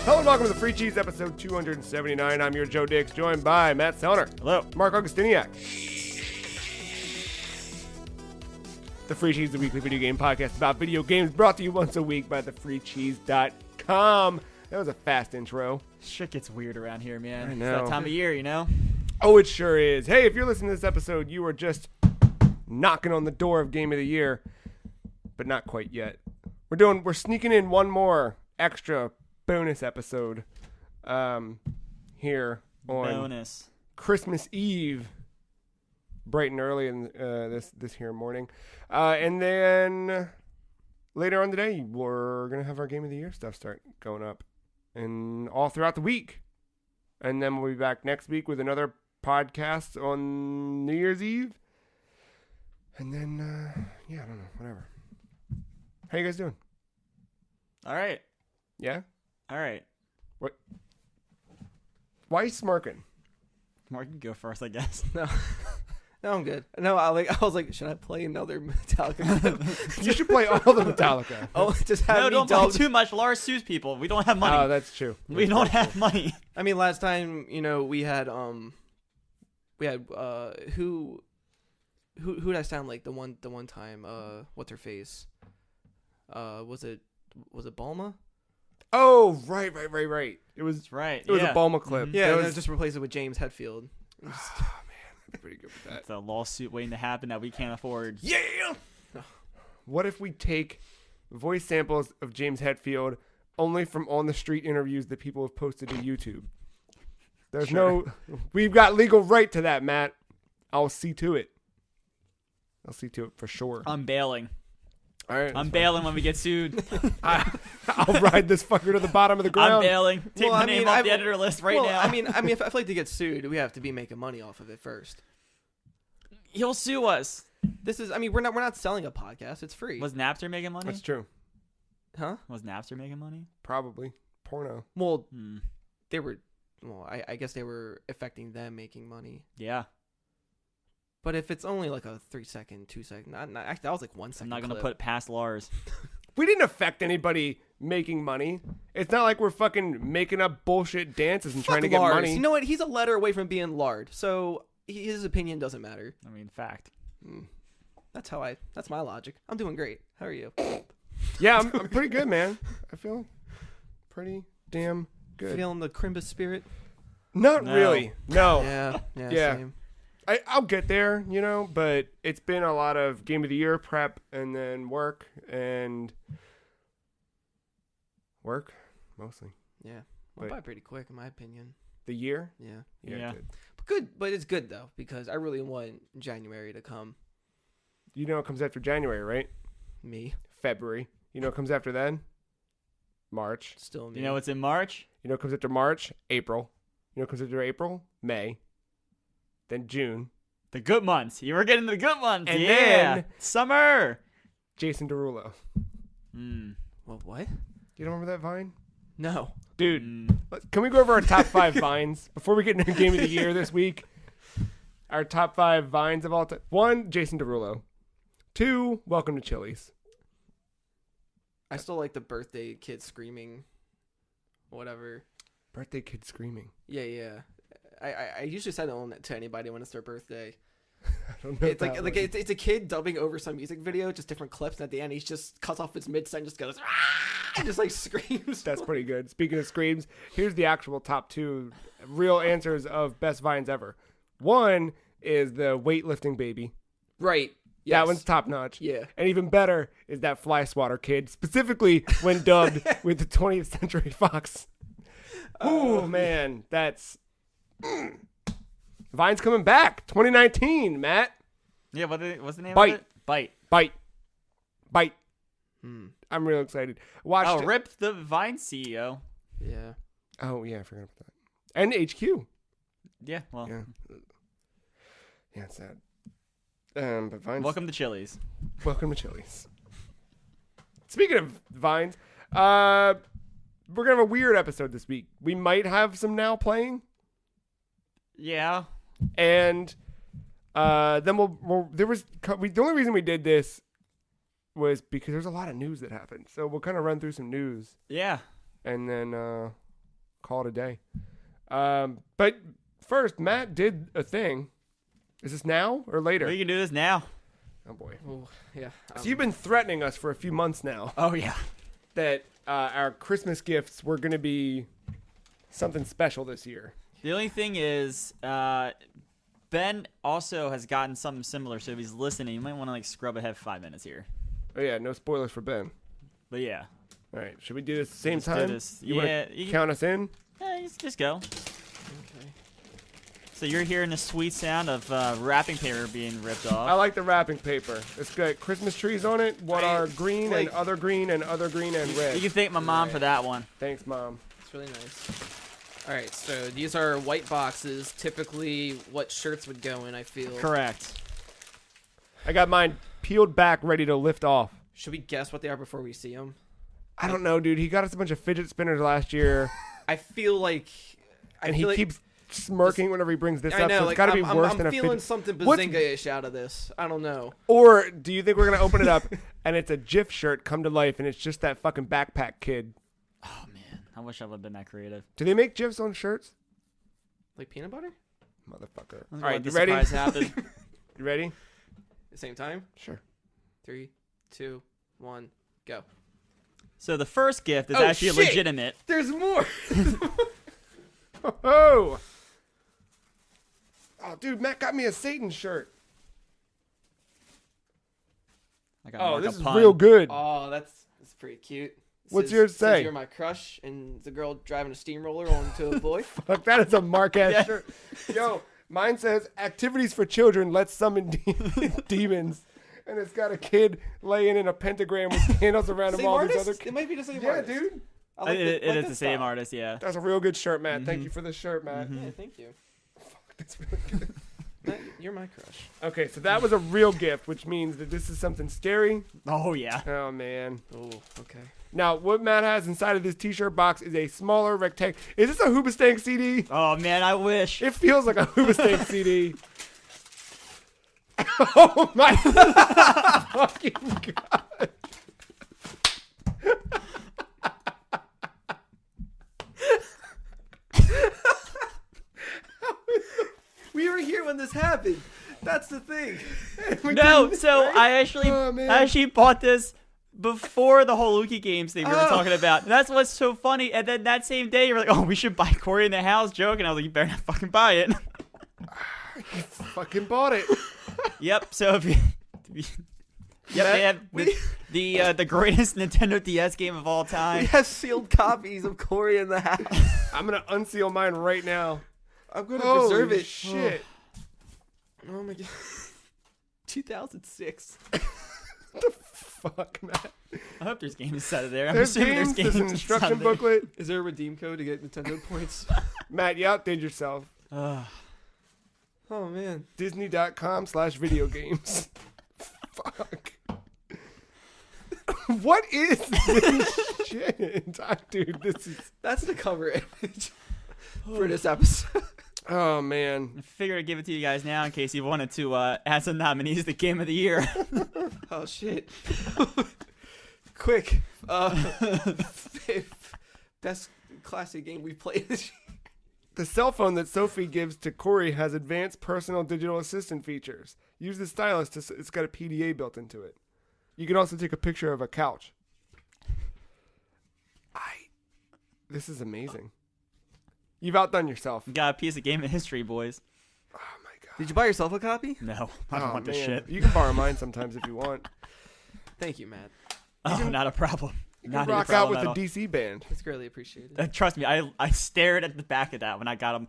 Hello and welcome to the Free Cheese episode 279. I'm your Joe Dix, joined by Matt Sellner. Hello. Mark Augustiniak. The Free Cheese, the weekly video game podcast about video games, brought to you once a week by thefreecheese.com. That was a fast intro. Shit gets weird around here, man. I It's know. that time of year, you know? Oh, it sure is. Hey, if you're listening to this episode, you are just knocking on the door of Game of the Year, but not quite yet. We're sneaking in one more extra bonus episode here on Bonus. Christmas Eve, bright and early in this here morning, and then later on today we're gonna have our Game of the Year stuff start going up, and all throughout the week, and then we'll be back next week with another podcast on New Year's Eve, and then I don't know, whatever. How you guys doing? All right. Yeah. All right. What? Why are you smirking? Mark, you go first, I guess. No, I'm good. No, I was like, should I play another Metallica clip? You should play all the Metallica. Oh, just have No, me don't buy dubbed. too much. Lars sues people. We don't have money. Oh, that's true. We don't have money. I mean, last time, we had who did I sound like the one time? What's her face? Was it Bulma? Oh, right. It was That's right. a Bulma clip. Mhm. Yeah, That and was then just replace it with James Hetfield. Oh, man, that's pretty good with that. It's a lawsuit waiting to happen that we can't afford. Yeah. What if we take voice samples of James Hetfield only from on the street interviews that people have posted to YouTube? There's we've got legal right to that, Matt. I'll see to it. I'll see to it for sure. I'm bailing. All right. I'm bailing when we get sued. I'll ride this fucker to the bottom of the ground. I'm bailing. Take Well, my I name mean, off the editor list right now. I mean, if I feel like to get sued, we have to be making money off of it first. He'll sue us. This is, we're not selling a podcast. It's free. Was Napster making money? That's true. Huh? Was Napster making money? Probably. Porno. Well, Hmm. they were. Well, I guess they were affecting them making money. Yeah. But if it's only like a 3 second, 2 second, actually that was like 1 I'm second. not going to clip. put it past Lars. We didn't affect anybody making money. It's not like we're fucking making up bullshit dances and trying to get Lars. money. You know what? He's a letter away from being lard, so his opinion doesn't matter. I mean, fact. That's my logic. I'm doing great. How are you? Yeah, I'm pretty good, man. I feel pretty damn good. Feeling the Crimbus spirit? Not No. really. No. Yeah. Same. I'll get there, but it's been a lot of Game of the Year prep and then work mostly. Yeah. Wait. Went by pretty quick, in my opinion. The year? Yeah. Yeah. Good. But it's good though because I really want January to come. You know it comes after January, right? Me, February. You know it comes after then? March. still me. You know what's in March? You know it comes after March? April. You know it comes after April? May. Then June. The good months. You were getting the good months. And yeah. then- Summer. Jason Derulo. Well, what? You don't remember that Vine? No. Dude, can we go over our top 5 Vines before we get into Game of the Year this week? Our top 5 Vines of all time. 1, Jason Derulo. 2, Welcome to Chili's. I still like the birthday kid screaming, whatever. Birthday kid screaming. Yeah. I usually send it to anybody when it's their birthday. I don't know. It's like it's a kid dubbing over some music video, just different clips, and at the end he just cuts off his mid sentence, just goes and just like screams. That's pretty good. Speaking of screams, here's the actual top 2 real answers of best Vines ever. 1 is the weightlifting baby. Right. Yes. That one's top notch. Yeah. And even better is that fly swatter kid, specifically when dubbed with the 20th Century Fox. Oh man, that's Vine's coming back, 2019, Matt. Yeah, what's the name Bite. of it? Bite. I'm real excited. Watched Oh, it. rip the Vine CEO. Yeah. Oh yeah, I forgot about that. And HQ. Yeah, well, Yeah. Yeah, it's sad. But Vine's welcome to Chili's. Welcome to Chili's. Speaking of Vines, we're gonna have a weird episode this week. We might have some now playing, Yeah. and then the only reason we did this was because there's a lot of news that happened. So we'll kind of run through some news, Yeah. and then call it a day. But first, Matt did a thing. Is this now or later? We can do this now. Oh boy. Oh, yeah. So you've been threatening us for a few months now Oh yeah. that our Christmas gifts were going to be something special this year. The only thing is, Ben also has gotten something similar. So if he's listening, you might want to like scrub ahead 5 minutes here. Oh yeah, no spoilers for Ben. But yeah. All right, should we do this at the same Let's do time? this. You Yeah, want you to can- count us in? Yeah, just go. Okay. So you're hearing the sweet sound of wrapping paper being ripped off. I like the wrapping paper. It's got Christmas trees on it. What I are green like- and other green and other green and red. You can thank my mom for that one. Thanks, Mom. It's really nice. All right, so these are white boxes. Typically, what shirts would go in, I feel. Correct. I got mine peeled back, ready to lift off. Should we guess what they are before we see them? I don't know, dude. He got us a bunch of fidget spinners last year, I feel like... and he keeps smirking whenever he brings this I up. know, So like, it's got to be I'm worse than a feeling fidget. something What's- Bazinga-ish out of this. I don't know. Or do you think we're gonna open it up and it's a GIF shirt come to life, and it's just that fucking backpack kid? Oh man, I wish I would have been that creative. Do they make GIFs on shirts? Like peanut butter? Motherfucker. All All right, you ready? Happen. You ready? At the same time? Sure. 3, 2, 1, go. So the first gift is Oh, actually shit! legitimate. There's more! Oh. Oh, dude, Matt got me a Satan shirt. I got Oh, Mark this a is pun. real good. Oh, that's pretty cute. What's yours says say? You're my crush, and it's a girl driving a steamroller onto a boy. Fuck, that is a Mark-ass Yeah. shirt. Yo, mine says, activities for children, let's summon demons. And it's got a kid laying in a pentagram with candles around him, Same all these artist? other It kids. might be the same Yeah, artist. dude. I like It like is this the same style. artist, yeah. That's a real good shirt, Matt. Thank you for the shirt, Matt. Yeah, thank you. That's really good. Matt, you're my crush. Okay, so that was a real gift, which means that this is something scary. Oh yeah. Oh, man. Oh, okay. Now, what Matt has inside of this t-shirt box is a smaller rectangle. Is this a Hoobastank CD? Oh man, I wish. It feels like a Hoobastank CD. Oh my fucking god. We were here when this happened. That's the thing. No, so I actually Oh, man. bought this before the whole Luki Games thing we were talking about. And that's what's so funny. And then that same day, you're like, "Oh, we should buy Corey in the House." Joke, and I was like, "You better not fucking buy it." Fucking bought it. Yep. So if you, yep, they have the greatest Nintendo DS game of all We time. have sealed copies of Corey in the House. I'm gonna unseal mine right now. I'm gonna Holy preserve it. shit. Oh my god. 2006. Fuck, Matt. I hope there's games inside of there. I'm There's assuming games, there's games there's an inside instruction of there. booklet. Is there a redeem code to get Nintendo points? Matt, you outdid yourself. Ugh. Oh man. Disney.com/video games. Fuck. What is this shit? Dude, this is... That's the cover image for this episode. Oh, man. I figured I'd give it to you guys now in case you wanted to add some nominees to Game of the Year. Oh shit. Quick. Best classic game we've played this year. The cell phone that Sophie gives to Corey has advanced personal digital assistant features. Use the stylus. It's got a PDA built into it. You can also take a picture of a couch. This is amazing. You've outdone yourself. Got a piece of game of history, boys. Oh, my God. Did you buy yourself a copy? No, I don't Oh, want this man. shit. You can borrow mine sometimes if you want. Thank you, Matt. Oh, not a problem. You Not can a rock problem out with at the all. DC band. It's greatly appreciated. Trust me, I stared at the back of that when I got them.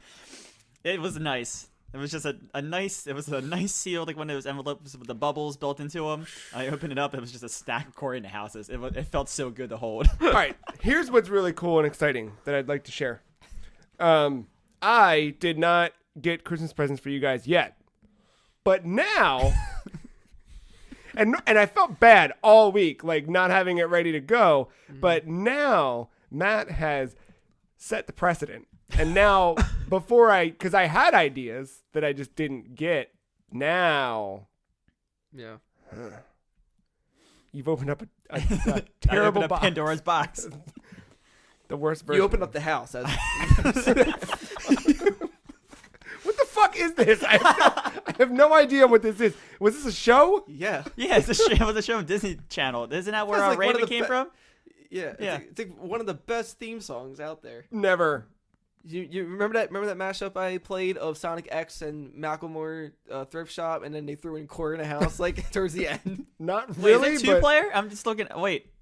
It was nice. It was just a nice. It was a nice seal, like one of those envelopes with the bubbles built into them. I opened it up. It was just a stack of Corey in the Houses. It felt so good to hold. All right, here's what's really cool and exciting that I'd like to share. I did not get Christmas presents for you guys yet, but now, and I felt bad all week, like not having it ready to go. But now Matt has set the precedent, and now because I had ideas that I just didn't get. Now Yeah. you've opened up a I terrible opened up box. Pandora's box. The worst version. You open up the house. What the fuck is this? I have no idea what this is. Was this a show? Yeah. Yeah, it was a show on Disney Channel. Isn't that where That's like one of Raven the came from? Yeah. Yeah. It's like one of the best theme songs out there. Never. You remember that mashup I played of Sonic X and Macklemore Thrift Shop, and then they threw in Core in a House like towards the end. Not Wait, really. is it two-player? I'm just looking. Wait.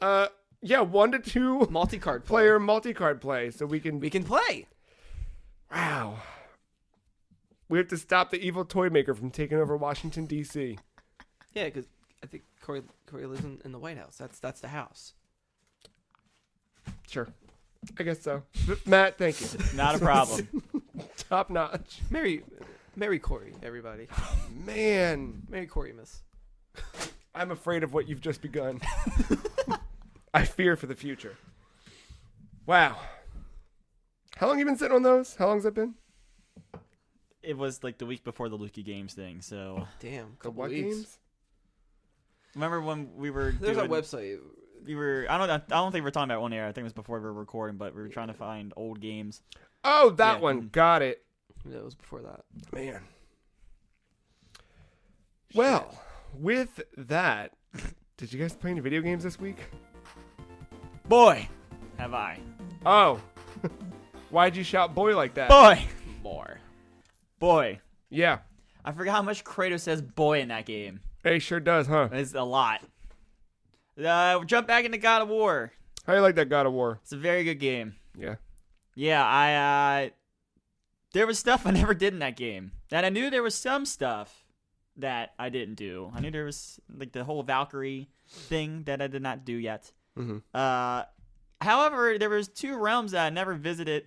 Yeah, 1 to 2 Multi-card player multi-card play, so we can. We can play. Wow. We have to stop the evil toy maker from taking over Washington D.C. Yeah, because I think Corey lives in the White House. That's the house. Sure. I guess so. Matt, thank you. Not a problem. Top notch. Mary Corey, everybody. Man, Mary Corey, miss. I'm afraid of what you've just begun. I fear for the future. Wow. How long you been sitting on those? How long's that been? It was like the week before the Lucky Games thing, so... Damn, The couple what weeks. games? Remember when we were There's doing... a website. I don't think we were talking about it on air. I think it was before we were recording, but we were trying to find old games. Oh, that Yeah. one. Got it. Yeah, it was before that. Man. Well, with that, did you guys play any video games this week? Boy, have I. Oh. Why'd you shout boy like that? Boy! Boy. Yeah. I forgot how much Kratos says boy in that game. Hey, sure does, huh? It's a lot. Jump back into God of War. How you like that God of War? It's a very good game. Yeah. Yeah, there was stuff I never did in that game. And I knew there was some stuff that I didn't do. I knew there was like the whole Valkyrie thing that I did not do yet. Mm-hmm. However, there was 2 realms that I never visited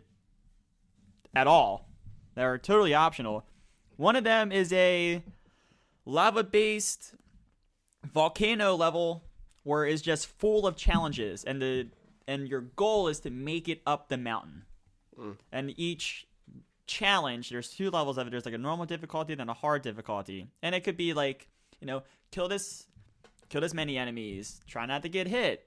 at all that are totally optional. One of them is a lava-based volcano level where it's just full of challenges, and your goal is to make it up the mountain. And each challenge, there's 2 levels of it. There's like a normal difficulty, then a hard difficulty, and it could be like, kill this many enemies, try not to get hit,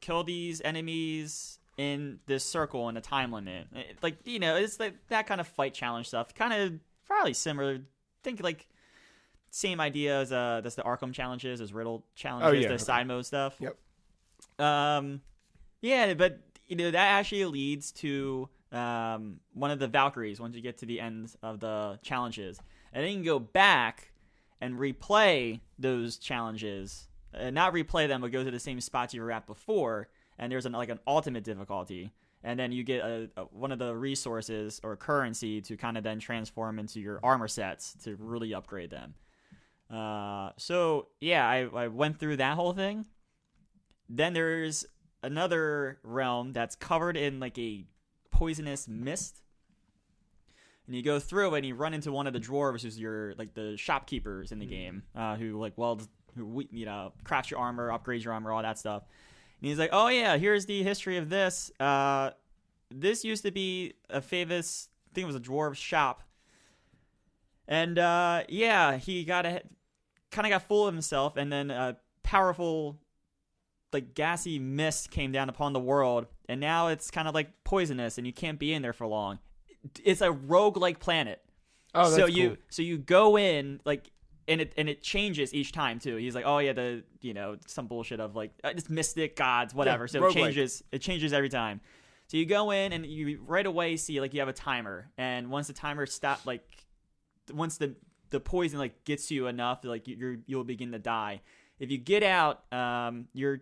kill these enemies in this circle in a time limit. It's like that kind of fight challenge stuff. Kind of probably similar. Think like same idea as that's the Arkham challenges, as Riddle challenges, the side mode stuff. Yep. Yeah, but that actually leads to one of the Valkyries once you get to the end of the challenges, and then you can go back and replay those challenges. Not replay them, but go to the same spots you were at before. And there's an ultimate difficulty, and then you get one of the resources or currency to kind of then transform into your armor sets to really upgrade them. So yeah, I went through that whole thing. Then there's another realm that's covered in like a poisonous mist, and you go through and you run into one of the dwarves, who's your like the shopkeepers in the game, who crafts your armor, upgrades your armor, all that stuff. And he's like, oh yeah, here's the history of this. This used to be a famous, I think it was a dwarf shop. And he kind of got full of himself, and then a powerful, like gassy mist came down upon the world, and now it's kind of like poisonous, and you can't be in there for long. It's a roguelike planet. Oh, that's cool. So you go in like. And it changes each time too. He's like, oh yeah, some bullshit of like it's mystic gods, whatever. Yeah, so it changes every time. So you go in and you right away see like you have a timer, and once the timer stops, like once the poison like gets you enough, like you'll begin to die. If you get out, you're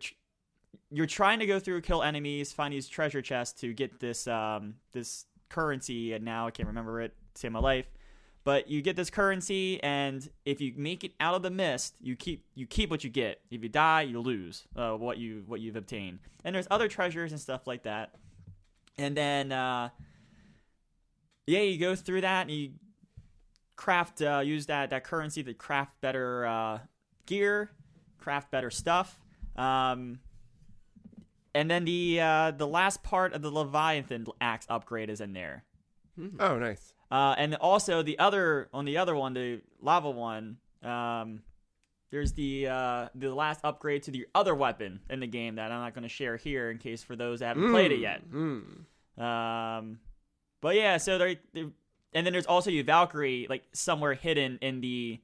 trying to go through, kill enemies, find these treasure chests to get this this currency, and now I can't remember it to save my life. But you get this currency, and if you make it out of the mist, you keep what you get. If you die, you lose what you've obtained. And there's other treasures and stuff like that. And then you go through that, and you craft use that currency to craft better gear, craft better stuff. And then the last part of the Leviathan axe upgrade is in there. Oh, nice. And also the other one, the lava one, there's the last upgrade to the other weapon in the game that I'm not going to share here in case for those that haven't played it yet. But yeah, so and then there's also your Valkyrie like somewhere hidden in the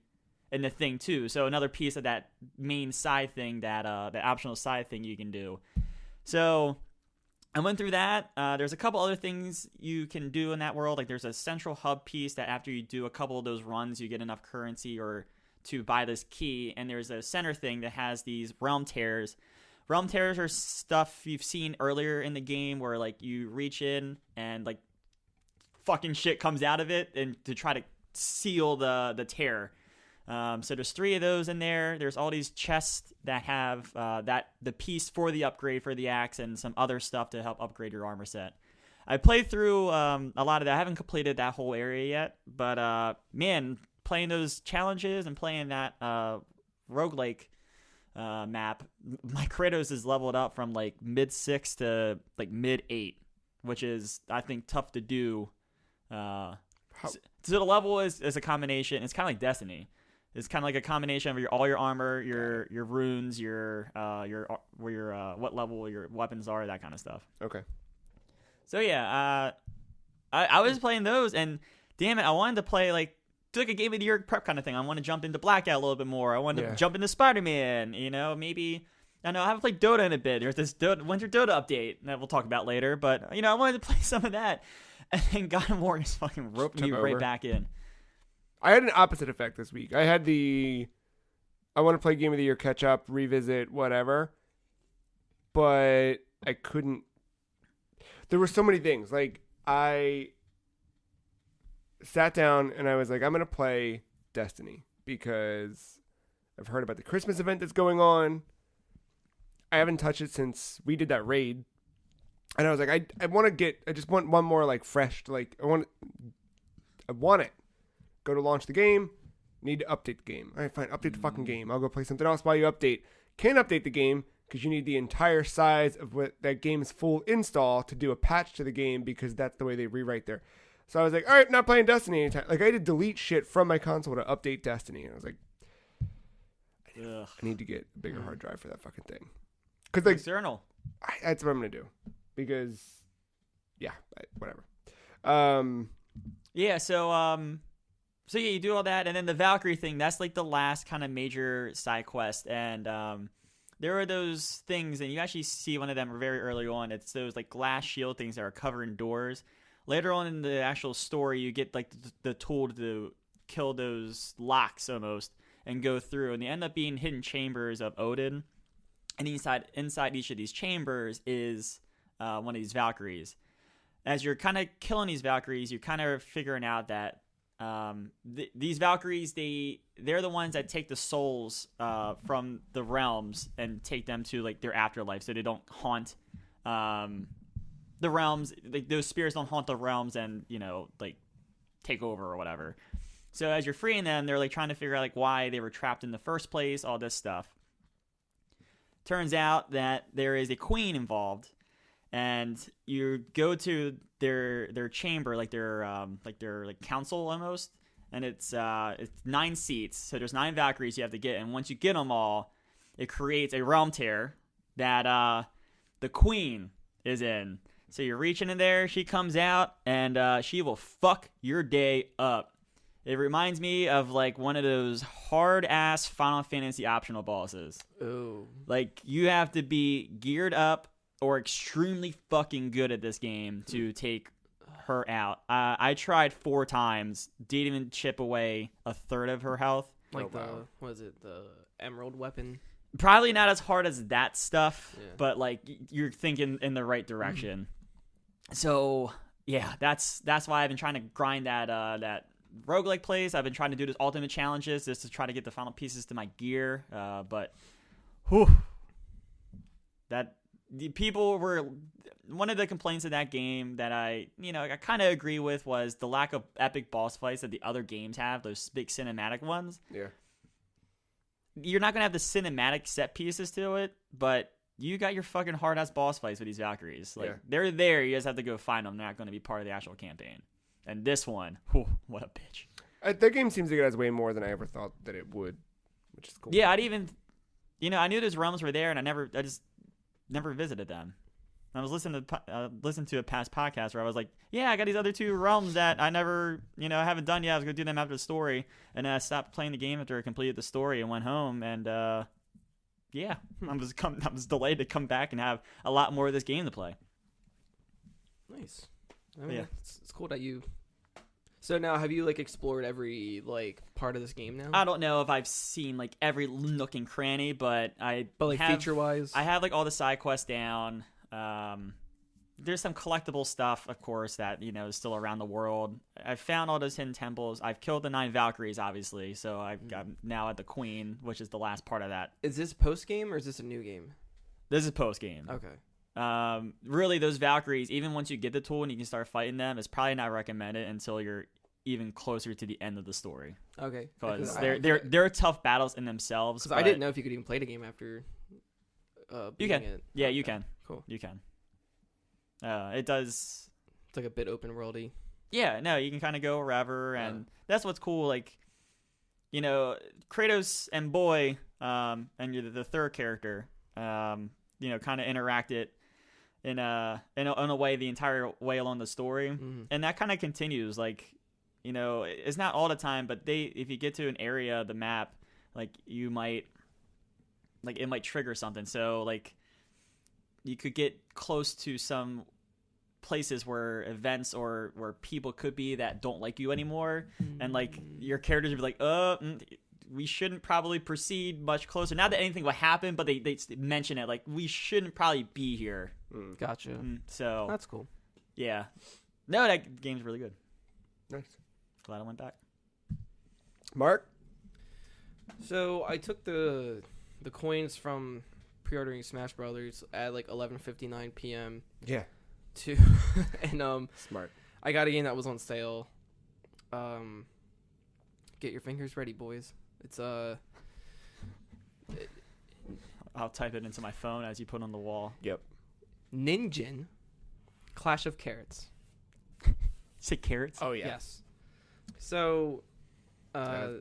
thing too. So another piece of that main side thing, that optional side thing you can do. So I went through that. There's a couple other things you can do in that world. Like there's a central hub piece that after you do a couple of those runs, you get enough currency or to buy this key. And there's a center thing that has these realm tears. Realm tears are stuff you've seen earlier in the game where like you reach in and like fucking shit comes out of it and to try to seal the tear. So there's 3 of those in there. There's all these chests that have the piece for the upgrade for the axe and some other stuff to help upgrade your armor set. I played through a lot of that. I haven't completed that whole area yet, but man, playing those challenges and playing that roguelike map, my Kratos is leveled up from like mid 6 to like mid 8, which is I think tough to do. So the level is a combination. It's kind of like Destiny. It's kind of like a combination of all your armor, your runes, what level your weapons are, that kind of stuff. Okay. So yeah, I was playing those, and damn it, I wanted to play like do like a game of the year prep kind of thing. I want to jump into Blackout a little bit more. I wanted to jump into Spider-Man. Maybe I know I haven't played Dota in a bit. There's this Winter Dota update that we'll talk about later, but I wanted to play some of that, and then God of War just fucking roped me right back in. I had an opposite effect this week. I had I want to play Game of the Year, catch up, revisit, whatever. But I couldn't. There were so many things. Like, I sat down and I was like, I'm going to play Destiny because I've heard about the Christmas event that's going on. I haven't touched it since we did that raid. And I was like, I just want one more, like, fresh, like, I want it. Go to launch the game, need to update the game. All right, fine, update the fucking game. I'll go play something else while you update. Can't update the game because you need the entire size of what that game's full install to do a patch to the game because that's the way they rewrite there. So I was like, all right, not playing Destiny anytime. Like, I had to delete shit from my console to update Destiny. And I was like, I need to get a bigger hard drive for that fucking thing. Because, like, external. That's what I'm going to do. Because, yeah, whatever. Yeah, so yeah, you do all that, and then the Valkyrie thing, that's like the last kind of major side quest, and there are those things, and you actually see one of them very early on. It's those like glass shield things that are covering doors. Later on in the actual story, you get like the tool to kill those locks almost and go through, and they end up being hidden chambers of Odin, and inside each of these chambers is one of these Valkyries. As you're kind of killing these Valkyries, you're kind of figuring out that these Valkyries, they're the ones that take the souls from the realms and take them to like their afterlife, so they don't haunt the realms. Like those spirits don't haunt the realms and like take over or whatever. So as you're freeing them, they're like trying to figure out like why they were trapped in the first place, all this stuff. Turns out that there is a queen involved, and you go to their chamber, like their council almost, and it's 9 seats. So there's 9 Valkyries you have to get, and once you get them all, it creates a realm tear that the queen is in. So you're reaching in there, she comes out, and she will fuck your day up. It reminds me of like one of those hard ass Final Fantasy optional bosses. Oh, like you have to be geared up or extremely fucking good at this game to take her out. I tried 4 times, didn't even chip away a third of her health. Like the emerald weapon? Probably not as hard as that stuff, but like you're thinking in the right direction. So yeah, that's why I've been trying to grind that roguelike place. I've been trying to do those ultimate challenges just to try to get the final pieces to my gear. But the people were one of the complaints of that game that I kind of agree with was the lack of epic boss fights that the other games have, those big cinematic ones. Yeah. You're not going to have the cinematic set pieces to it, but you got your fucking hard-ass boss fights with these Valkyries. Like, they're there. You just have to go find them. They're not going to be part of the actual campaign. And this one, what a bitch. That game seems like it has way more than I ever thought that it would. which is cool. Yeah, I'd even, I knew those realms were there, and I just never visited them. I was listening to a past podcast where I was like, yeah, I got these other 2 realms that I never, haven't done yet. I was going to do them after the story. And then I stopped playing the game after I completed the story and went home. And, I was delayed to come back and have a lot more of this game to play. Nice. I mean, Yeah. it's cool that you... So now, have you, like, explored every, like, part of this game now? I don't know if I've seen, like, every nook and cranny, but feature-wise? I have, like, all the side quests down. There's some collectible stuff, of course, that is still around the world. I've found all those hidden temples. I've killed the 9 Valkyries, obviously, so I'm now at the Queen, which is the last part of that. Is this post-game, or is this a new game? This is post game. Okay. Really, those Valkyries, even once you get the tool and you can start fighting them, it's probably not recommended until you're even closer to the end of the story. Okay. Because they're tough battles in themselves. Because I didn't know if you could even play the game after. You can. It. Yeah, okay. you can. Cool. You can. It does. It's like a bit open worldy. Yeah, no, you can kind of go wherever, and that's what's cool. Like, Kratos and Boy, and you're the third character, kind of interacted in a way the entire way along the story, and that kind of continues. Like, it's not all the time, but if you get to an area of the map, like you might, like it might trigger something. So like, you could get close to some places where events or where people could be that don't like you anymore, and like your characters would be like, we shouldn't probably proceed much closer. Not that anything will happen, but they mention it like we shouldn't probably be here. Gotcha. So that's cool. Yeah, no, that game's really good. Nice. Glad I went back. Mark? So I took the coins from pre-ordering Smash Brothers at like 11:59 p.m. Yeah. And Smart. I got a game that was on sale. Get your fingers ready, boys. It's I'll type it into my phone as you put it on the wall. Yep. Ninjin Clash of Carrots. Say carrots? Oh yeah. Yes. So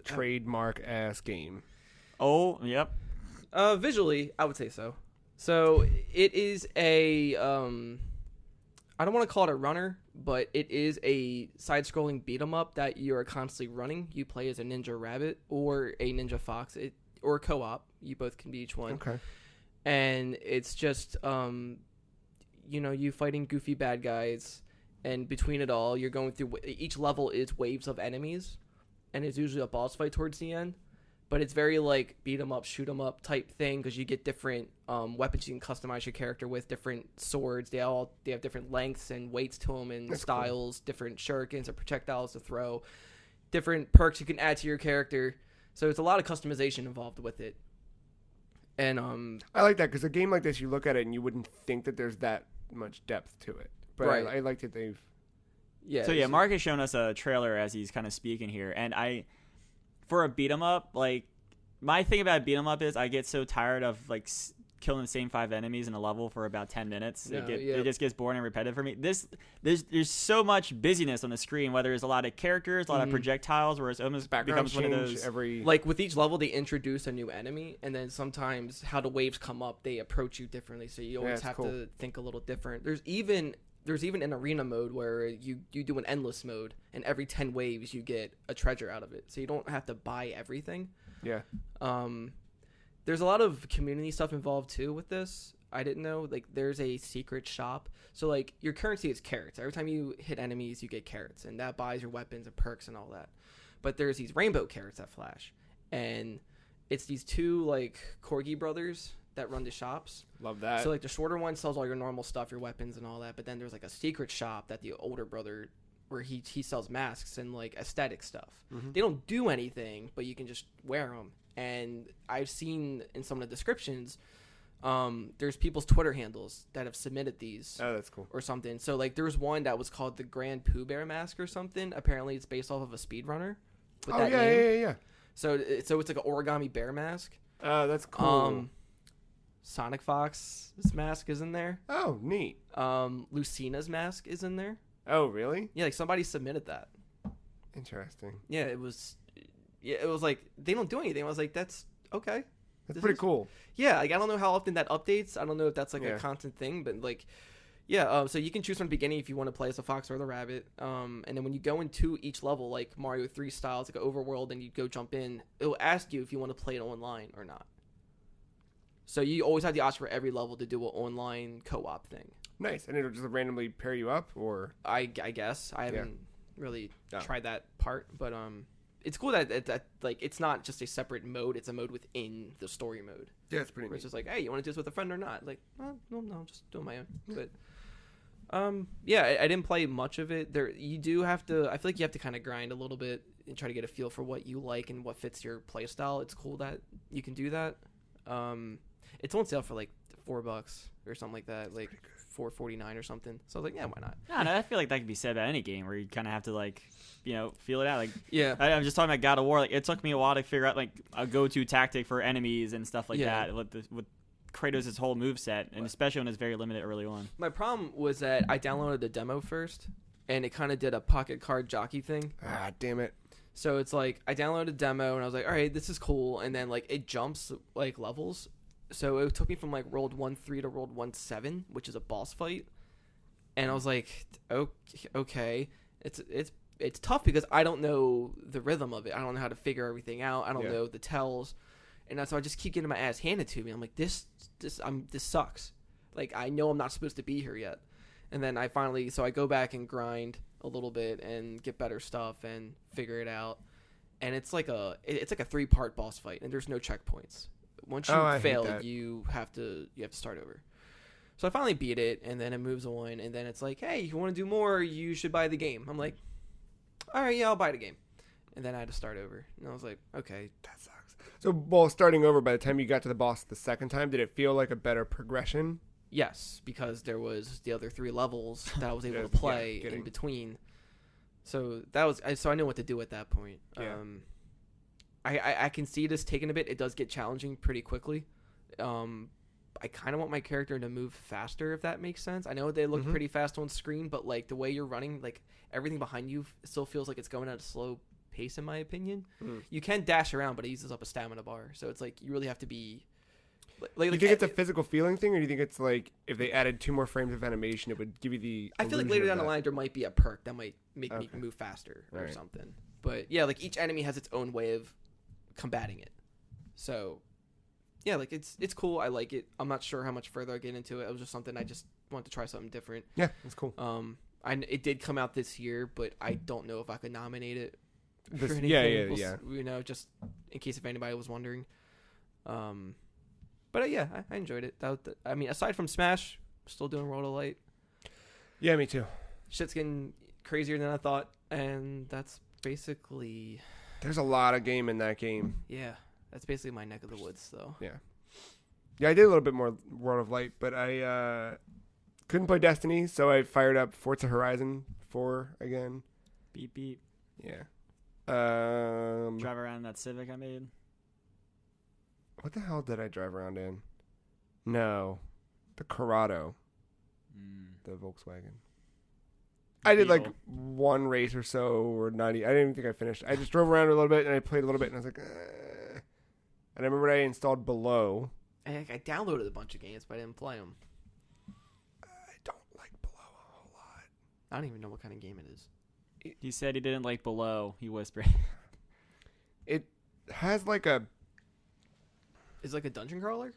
trademark ass game. Oh, yep. Visually, I would say so. So it is a I don't want to call it a runner, but it is a side-scrolling beat-em-up that you are constantly running. You play as a ninja rabbit or a ninja fox, or co-op. You both can be each one. Okay. And it's just you fighting goofy bad guys, and between it all, you're going through each level is waves of enemies, and it's usually a boss fight towards the end. But it's very like beat 'em up, shoot 'em up type thing because you get different weapons you can customize your character with, different swords. They have different lengths and weights to them, and styles, different shurikens or projectiles to throw, different perks you can add to your character. So it's a lot of customization involved with it. And I like that because a game like this, you look at it and you wouldn't think that there's that much depth to it. But right. I like that they've. Yeah. So yeah, Mark has shown us a trailer as he's kind of speaking here, and for a beat 'em up, like my thing about a beat 'em up is I get so tired of like killing the same 5 enemies in a level for about 10 minutes. It just gets boring and repetitive for me. There's so much busyness on the screen, whether there's a lot of characters, a lot of projectiles, where it's almost Background becomes one of those. Like with each level, they introduce a new enemy, and then sometimes how the waves come up, they approach you differently. So you always have to think a little different. There's even an arena mode where you do an endless mode, and every 10 waves you get a treasure out of it. So you don't have to buy everything. Yeah. There's a lot of community stuff involved too with this. I didn't know. Like there's a secret shop. So like your currency is carrots. Every time you hit enemies, you get carrots, and that buys your weapons and perks and all that. But there's these rainbow carrots that flash, and it's these 2 like Corgi brothers that run the shops. Love that. So like the shorter one sells all your normal stuff, your weapons and all that, but then there's like a secret shop that the older brother where he sells masks and like aesthetic stuff. They don't do anything, but you can just wear them. And I've seen in some of the descriptions, there's people's Twitter handles that have submitted these. Oh, that's cool. Or something. So like there's one that was called the Grand Pooh Bear mask or something. Apparently it's based off of a speedrunner. Yeah. So it's like an origami bear mask. That's cool. Sonic Fox's mask is in there. Oh, neat. Lucina's mask is in there. Oh, really? Yeah, like somebody submitted that. Interesting. Yeah, it was like they don't do anything. I was like, that's okay. That's This pretty is- cool. Yeah, like I don't know how often that updates. I don't know if that's like Yeah. a constant thing, but like, yeah. So you can choose from the beginning if you want to play as a fox or the rabbit. And then when you go into each level, like Mario 3 style, it's like an overworld, and you go jump in. It will ask you if you want to play it online or not. So you always have the option for every level to do an online co-op thing. Nice. And it'll just randomly pair you up, or I guess I haven't really No. tried that part, but it's cool that like it's not just a separate mode; it's a mode within the story mode. yeah, it's pretty Where it's neat. just like, hey, you want to do this with a friend or not? Like, well, no, I'm just doing my own. But yeah, I didn't play much of it. There, you do have to. I feel like you have to kind of grind a little bit and try to get a feel for what you like and what fits your play style. It's cool that you can do that. It's on sale for like $4 or something like that, like $4.49 or something. So I was like, yeah, why not? No, I feel like that could be said about any game where you kind of have to like, feel it out. Like, Yeah, I'm just talking about God of War. Like, it took me a while to figure out like a go-to tactic for enemies and stuff like Yeah. that with Kratos' whole moveset, and especially when it's very limited early on. my problem was that I downloaded the demo first, and it kind of did a pocket card jockey thing. Ah, damn it. So it's like I downloaded a demo and I was like, all right, this is cool. And then like it jumps like levels. So it took me from like World 1-3 to World 1-7, which is a boss fight. And I was like, okay, it's tough because I don't know the rhythm of it. I don't know how to figure everything out. I don't Yeah. know the tells. And so I just keep getting my ass handed to me. I'm like, this sucks. Like I know I'm not supposed to be here yet. And then I go back and grind a little bit and get better stuff and figure it out. And it's like a 3-part boss fight, and there's no checkpoints. Once you I hate fail, that. you have to start over. So I finally beat it, and then it moves on, and then it's like, hey, if you want to do more, you should buy the game. I'm like, all right, yeah, I'll buy the game. And then I had to start over, and I was like, okay. That sucks. So, while starting over, by the time you got to the boss the second time, did it feel like a better progression? Yes, because there was the other 3 levels that I was able Yeah, to play yeah, getting- in between. So I knew what to do at that point. Yeah. I can see this taking a bit. It does get challenging pretty quickly. I kind of want my character to move faster, if that makes sense. I know they look Mhm. pretty fast on screen, but like the way you're running, like everything behind you still feels like it's going at a slow pace, in my opinion. Mm. You can dash around, but it uses up a stamina bar, so it's like you really have to be. Do you think it's a physical feeling thing, or do you think it's like if they added 2 more frames of animation, it would give you the? I feel like illusion later of down the that? line there might be a perk that might make me Okay. move faster or Alright. something. But yeah, like each enemy has its own way of combating it. So yeah, like it's cool. I like it. I'm not sure how much further I get into it. It was just something I just wanted to try something different. Yeah, that's cool. It did come out this year, but I don't know if I could nominate it. This- for anything. yeah. Just in case if anybody was wondering. But yeah, I enjoyed it. I mean, aside from Smash, still doing World of Light. Yeah, me too. Shit's getting crazier than I thought, and that's basically There's a lot of game in that game. that's basically my neck of the woods, though. Yeah, I did a little bit more World of Light, but I couldn't play Destiny, so I fired up Forza Horizon 4 again. Beep beep. Yeah. Drive around in that Civic I made. What the hell did I drive around in? No, the Corrado, the Volkswagen. I did like Beetle. 1 race or so, or 90. I didn't even think I finished. I just drove around a little bit and I played a little bit, and I was like, And I remember I installed Below. I downloaded a bunch of games, but I didn't play them. I don't like Below a whole lot. I don't even know what kind of game it is. He said he didn't like Below. He whispered. It has like a. Is it like a dungeon crawler,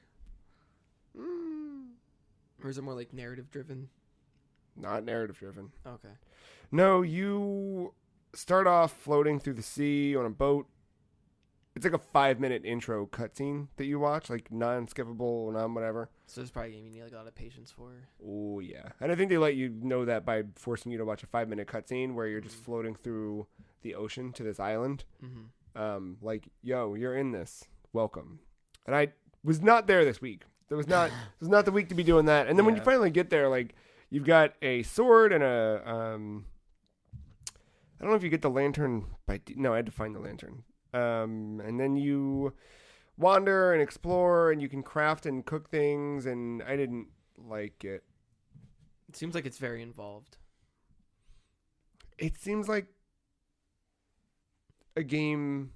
Mm, or is it more like narrative driven? not narrative driven. Okay. No, you start off floating through the sea on a boat. It's like a 5-minute intro cutscene that you watch, like non-skippable, non-whatever. So it's probably a game you need like a lot of patience for. Oh, yeah. And I think they let you know that by forcing you to watch a 5-minute cutscene where you're just floating through the ocean to this island. Mm-hmm. Like, yo, you're in this. Welcome. And I was not there this week. It was not the week to be doing that. And then when you Yeah. finally get there, like, you've got a sword and a I don't know if you get the lantern no, I had to find the lantern. And then you wander and explore, and you can craft and cook things, and I didn't like it. It seems like it's very involved. It seems like a game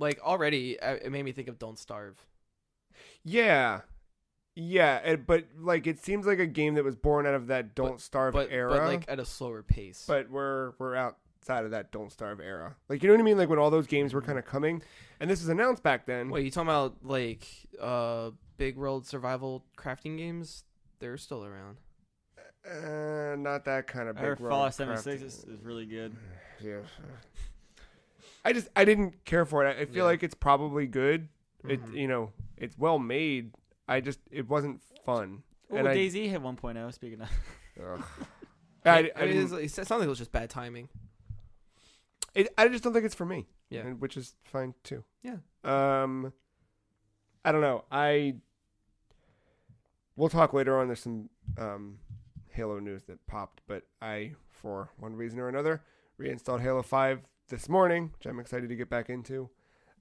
Like already, it made me think of Don't Starve. Yeah. Yeah, but like it seems like a game that was born out of that Don't Starve era. But like at a slower pace. But we're outside of that Don't Starve era. Like, you know what I mean? Like when all those games were kind of coming, and this was announced back then. Wait, you talking about like big world survival crafting games? They're still around. Not that kind of I big heard world Fallout 76 crafting. is really good. Yeah. I didn't care for it. I feel like it's probably good. It it's well made. It wasn't fun. Oh, And DayZ hit 1.0. Speaking of, ugh. It sounds like it was just bad timing. I just don't think it's for me. Yeah. Which is fine too. Yeah. I don't know. We'll talk later on. There's some Halo news that popped, but I, for one reason or another, reinstalled Halo 5 this morning, which I'm excited to get back into.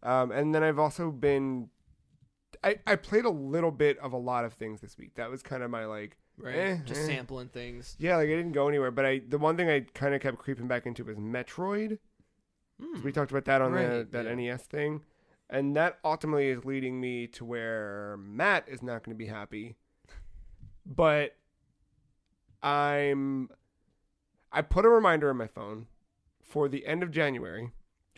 And then I've also been... I played a little bit of a lot of things this week. That was kind of my Just sampling things. Yeah, like I didn't go anywhere, but the one thing I kind of kept creeping back into was Metroid. So we talked about that on that NES thing. And that ultimately is leading me to where Matt is not going to be happy. But I put a reminder on my phone for the end of January.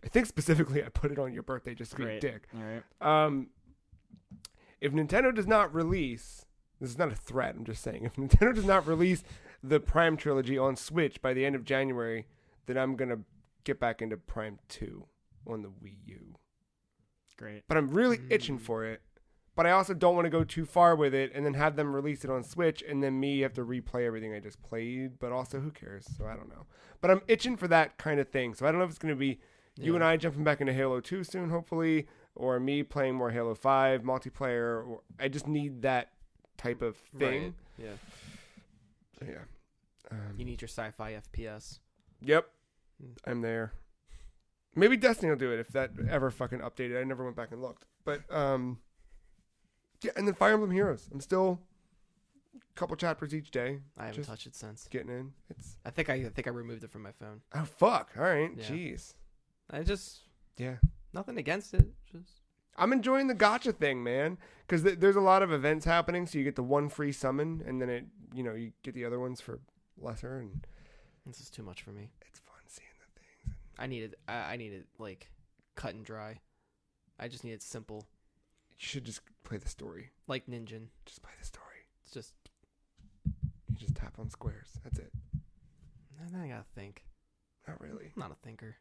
I think specifically I put it on your birthday just to be a dick. All right. If Nintendo does not release, this is not a threat, I'm just saying, if Nintendo does not release the Prime trilogy on Switch by the end of January, then I'm going to get back into Prime 2 on the Wii U. Great. But I'm really itching for it. But I also don't want to go too far with it and then have them release it on Switch and then me have to replay everything I just played. But also, who cares? So I don't know. But I'm itching for that kind of thing. So I don't know if it's going to be you and I jumping back into Halo 2 soon, hopefully, or me playing more Halo 5 multiplayer. Or I just need that type of thing. Right. Yeah. So yeah. You need your sci-fi FPS. Yep. I'm there. Maybe Destiny will do it if that ever fucking updated. I never went back and looked. But yeah, and then Fire Emblem Heroes. I'm still a couple chapters each day. I haven't just touched it since. getting in. It's I think I removed it from my phone. oh fuck. All right. Yeah. Jeez. I just Yeah. nothing against it. Just I'm enjoying the gacha thing, man, because there's a lot of events happening. So you get the one free summon, and then you get the other ones for lesser, and this is too much for me. it's fun seeing the things. I need it like cut and dry. I just need it simple, You should just play the story. like Ninja. Just play the story. It's just You just tap on squares. That's it. I gotta think. Not really. I'm not a thinker.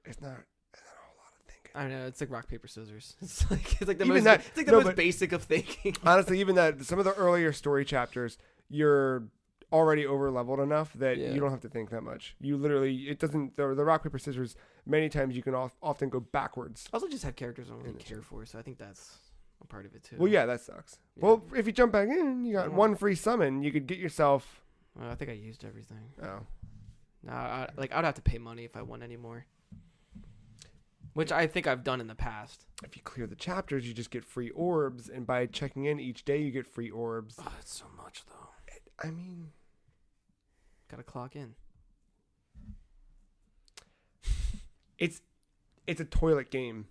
It's not a whole lot of thinking. I don't know. It's like rock paper scissors. It's like the Even most. that- It's like the no, most but- basic of thinking. Honestly, even that some of the earlier story chapters, you're already over leveled enough that Yeah. you don't have to think that much. You literally, it doesn't. The rock paper scissors. Many times you can often go backwards. I also just have characters I don't really And it's- care for, so I think that's a part of it too. Well, yeah, that sucks. Yeah. Well, if you jump back in, you got Yeah. one free summon. You could get yourself. Well, I think I used everything. Oh, No, I'd have to pay money if I want any more. Which I think I've done in the past. if you clear the chapters, you just get free orbs, and by checking in each day, you get free orbs. Oh, it's so much though. I mean, Gotta clock in. it's a toilet game,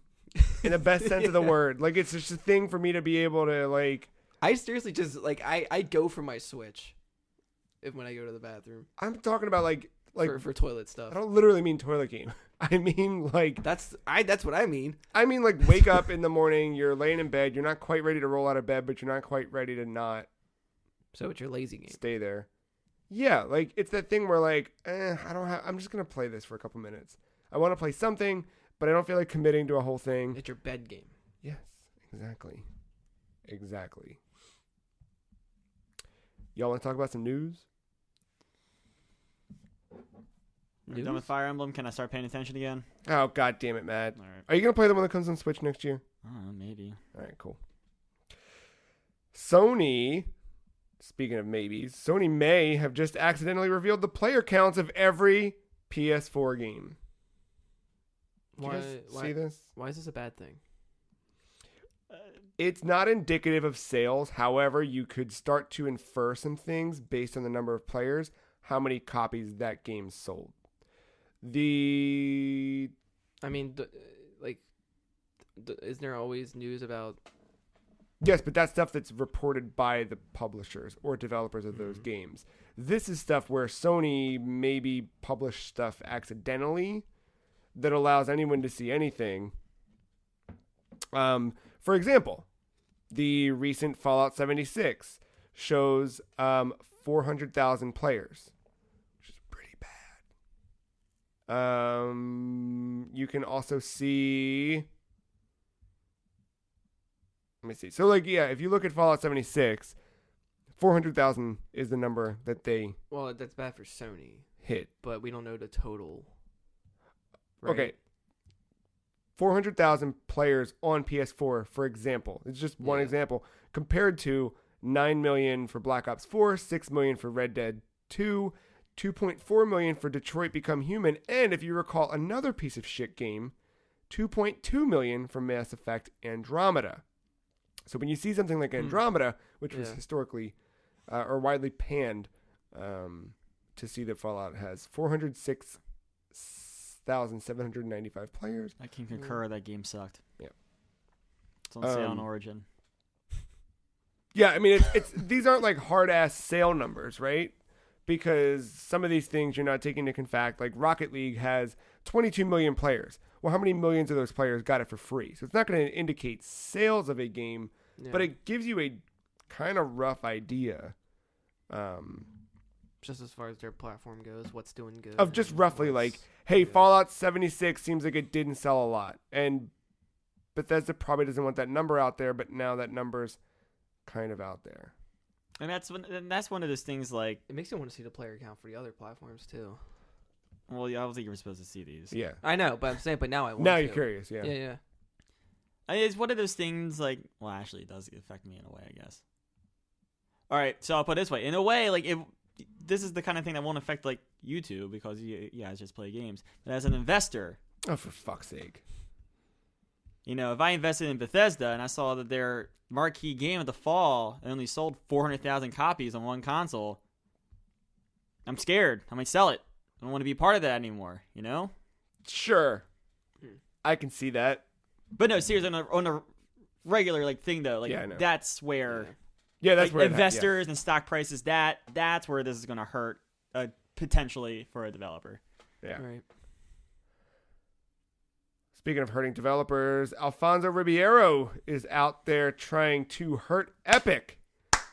in the best sense of the word. Like it's just a thing for me to be able to like. I seriously just like I go for my Switch, when I go to the bathroom I'm talking about like for toilet I stuff. don't literally mean toilet game. I mean like That's what I mean. like wake up in the morning, you're laying in bed, you're not quite ready to roll out of bed, but you're not quite ready to not So it's your lazy game. stay there. Yeah, like it's that thing where like, I'm just gonna play this for a couple minutes. I want to play something, but I don't feel like committing to a whole thing. It's your bed game. Yes, exactly. Y'all want to talk about some news? We're done with Fire Emblem. Can I start paying attention again? Oh, god damn it, Matt. All right. Are you gonna play the one that comes on Switch next year? Maybe. All right, cool. Sony, speaking of maybes, Sony may have just accidentally revealed the player counts of every PS4 game. Did you guys see this? Why is this a bad thing? It's not indicative of sales. However, you could start to infer some things based on the number of players, how many copies that game sold. I mean, Isn't there always news about? Yes, but that's stuff that's reported by the publishers or developers of those games. This is stuff where Sony maybe published stuff accidentally that allows anyone to see anything. For example, the recent Fallout 76 shows 400,000 players, which is pretty bad. You can also see... Let me see. So, if you look at Fallout 76, 400,000 is the number that they Well, that's bad for Sony, hit. but we don't know the total. Right? Okay. 400,000 players on PS4, for example. It's just one example. Compared to 9 million for Black Ops 4, 6 million for Red Dead 2, 2.4 million for Detroit Become Human, and if you recall another piece of shit game, 2.2 million for Mass Effect Andromeda. So when you see something like Andromeda, which was historically or widely panned, to see that Fallout has 406,795 players. I can concur that game sucked. Yeah. It's on sale on Origin. Yeah, I mean, it's these aren't like hard-ass sale numbers, right? Because some of these things you're not taking into fact. Like Rocket League has 22 million players. Well, how many millions of those players got it for free? So it's not going to indicate sales of a game, but it gives you a kind of rough idea. Just as far as their platform goes, what's doing good. Of just roughly like, hey, Fallout 76 seems like it didn't sell a lot. And Bethesda probably doesn't want that number out there, but now that number's kind of out there. And that's one of those things like... It makes you want to see the player count for the other platforms, too. Well, yeah, I don't think you were supposed to see these. Yeah. I know, but I'm saying, but now I want Now to. you're curious, yeah. Yeah. It's one of those things like... Well, actually, it does affect me in a way, I guess. All right, so I'll put it this way. In a way, like, this is the kind of thing that won't affect, like, YouTube because you guys just play games. But as an investor... Oh, for fuck's sake. You know, if I invested in Bethesda and I saw that their marquee game of the fall only sold 400,000 copies on one console, I'm scared. I might sell it. I don't want to be part of that anymore, you know? Sure. I can see that. But no, seriously, on a regular like thing though, like Yeah, I know. that's where Yeah, that's like, where investors and stock prices, that's where this is going to hurt potentially for a developer. Yeah. Right. Speaking of hurting developers, Alfonso Ribeiro is out there trying to hurt Epic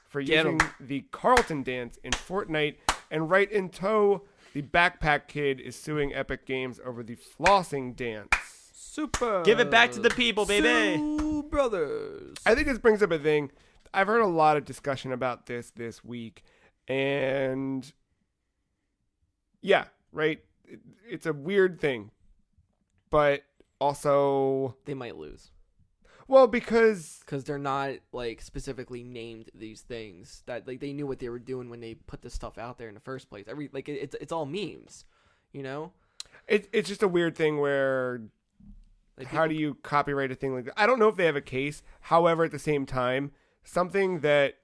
for using the Carlton dance in Fortnite. And right in tow, the Backpack Kid is suing Epic Games over the flossing dance. Super. Give it back to the people, baby. Sue Brothers. I think this brings up a thing. I've heard a lot of discussion about this week. And yeah, right? It's a weird thing. But also... They might lose. Well, because they're not like specifically named these things. That like they knew what they were doing when they put this stuff out there in the first place. It's all memes, you know. It's just a weird thing where Like how do you copyright a thing like that? I don't know if they have a case. However, at the same time, something that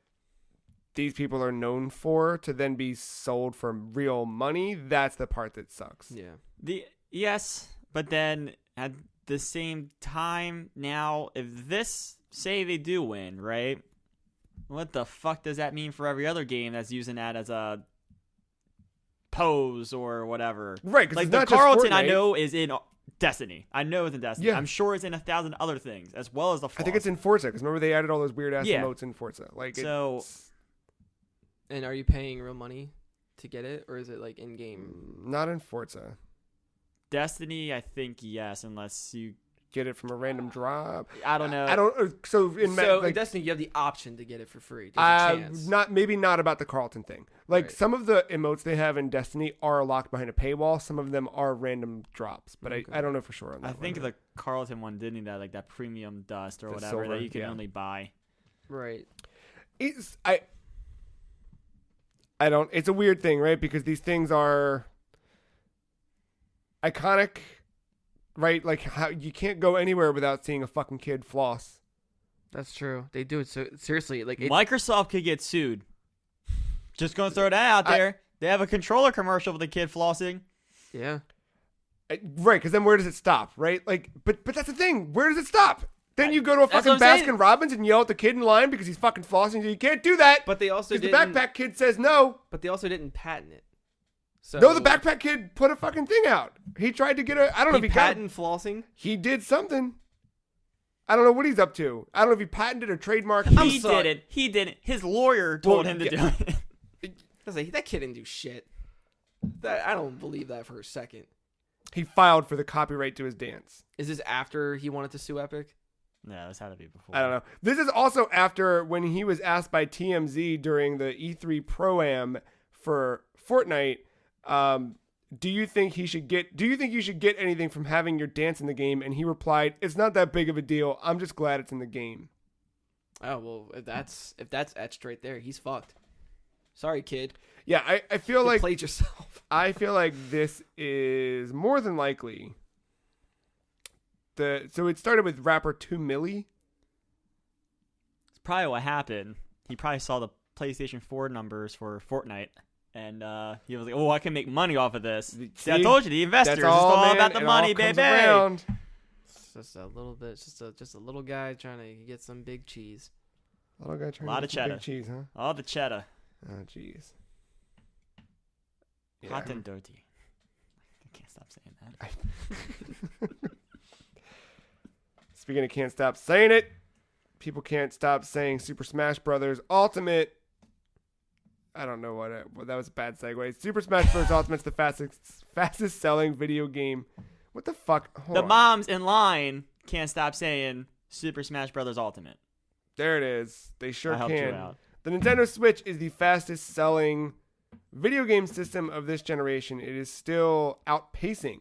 these people are known for to then be sold for real money, that's the part that sucks. Yeah. Yes, but then at the same time, now if this say they do win, right? What the fuck does that mean for every other game that's using that as a pose or whatever? Right, because like it's the not just Carlton I Fortnite. know is in Destiny. I know it's in Destiny. Yeah. I'm sure it's in 1,000 other things as well as the floss. I think it's in Forza because remember they added all those weird ass Yeah. emotes in Forza. Like So- And are you paying real money to get it, or is it like in game? not in Forza. Destiny, I think yes, unless you Get it from a random drop. I don't know. I don't. So in So in like, Destiny, you have the option to get it for free. There's a chance. not about the Carlton thing. Like Right. some of the emotes they have in Destiny are locked behind a paywall. Some of them are random drops, but Okay. I don't know for sure on that. I think one. the Carlton one didn't that like that premium dust or The whatever silver, that you can yeah. only buy. Right. It's I don't. It's a weird thing, right? Because these things are iconic, right? Like how you can't go anywhere without seeing a fucking kid floss. That's true. They do it so seriously. Like Microsoft could get sued. Just gonna throw that out there. They have a controller commercial with a kid flossing. yeah. Right, because then where does it stop, right? Like, but that's the thing. Where does it stop? Then you go to a That's fucking what I'm saying. Baskin Robbins and yell at the kid in line because he's fucking flossing. You can't do that. But they also because the didn't. backpack kid says no. But they also didn't patent it. So No, the backpack kid put a fucking thing out. He tried to get a. I don't know if he patent flossing. He did something. I don't know what he's up to. I don't know if he patented or trademarked. He didn't. He didn't. His lawyer told him to do it. I was like, that kid didn't do shit. I don't believe that for a second. He filed for the copyright to his dance. Is this after he wanted to sue Epic? No, this had to be before. I don't know. This is also after when he was asked by TMZ during the E3 Pro-Am for Fortnite, do you think you should get anything from having your dance in the game? And he replied, "It's not that big of a deal. I'm just glad it's in the game." Oh well, if that's etched right there, he's fucked. Sorry, kid. Yeah, I feel like played yourself. I feel like this is more than likely. So it started with rapper 2 Milli. It's probably what happened. He probably saw the PlayStation 4 numbers for Fortnite, and he was like, "Oh, I can make money off of this." See, I told you, the investors. It's all about the money, baby. It's just a little bit, just a little guy trying to get some big cheese. Little guy trying A lot to of get some cheddar. big cheese, huh? All the cheddar. Oh, jeez. Hot and dirty. I can't stop saying that. Speaking of can't stop saying it, people can't stop saying Super Smash Brothers Ultimate. I don't know what that was a bad segue. Super Smash Bros. Ultimate's the fastest selling video game. What the fuck? Hold The on. moms in line can't stop saying Super Smash Bros. Ultimate. There it is. They sure I helped you can. out. The Nintendo Switch is the fastest selling video game system of this generation. It is still outpacing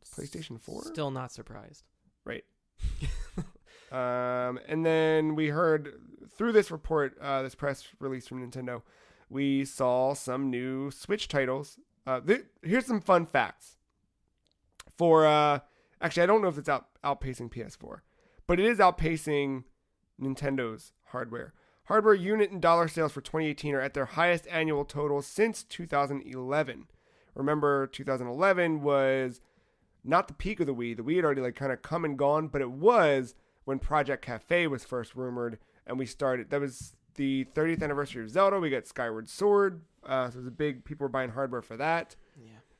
PlayStation 4. Still not surprised. Right. And then we heard through this report, this press release from Nintendo, we saw some new Switch titles. Here's some fun facts. For actually, I don't know if it's outpacing PS4, but it is outpacing Nintendo's hardware. Hardware unit and dollar sales for 2018 are at their highest annual total since 2011. Remember, 2011 was not the peak of the Wii. The Wii had already kind of come and gone, but it was when Project Cafe was first rumored, and we started. That was the 30th anniversary of Zelda. We got Skyward Sword, so it was a big. People were buying hardware for that.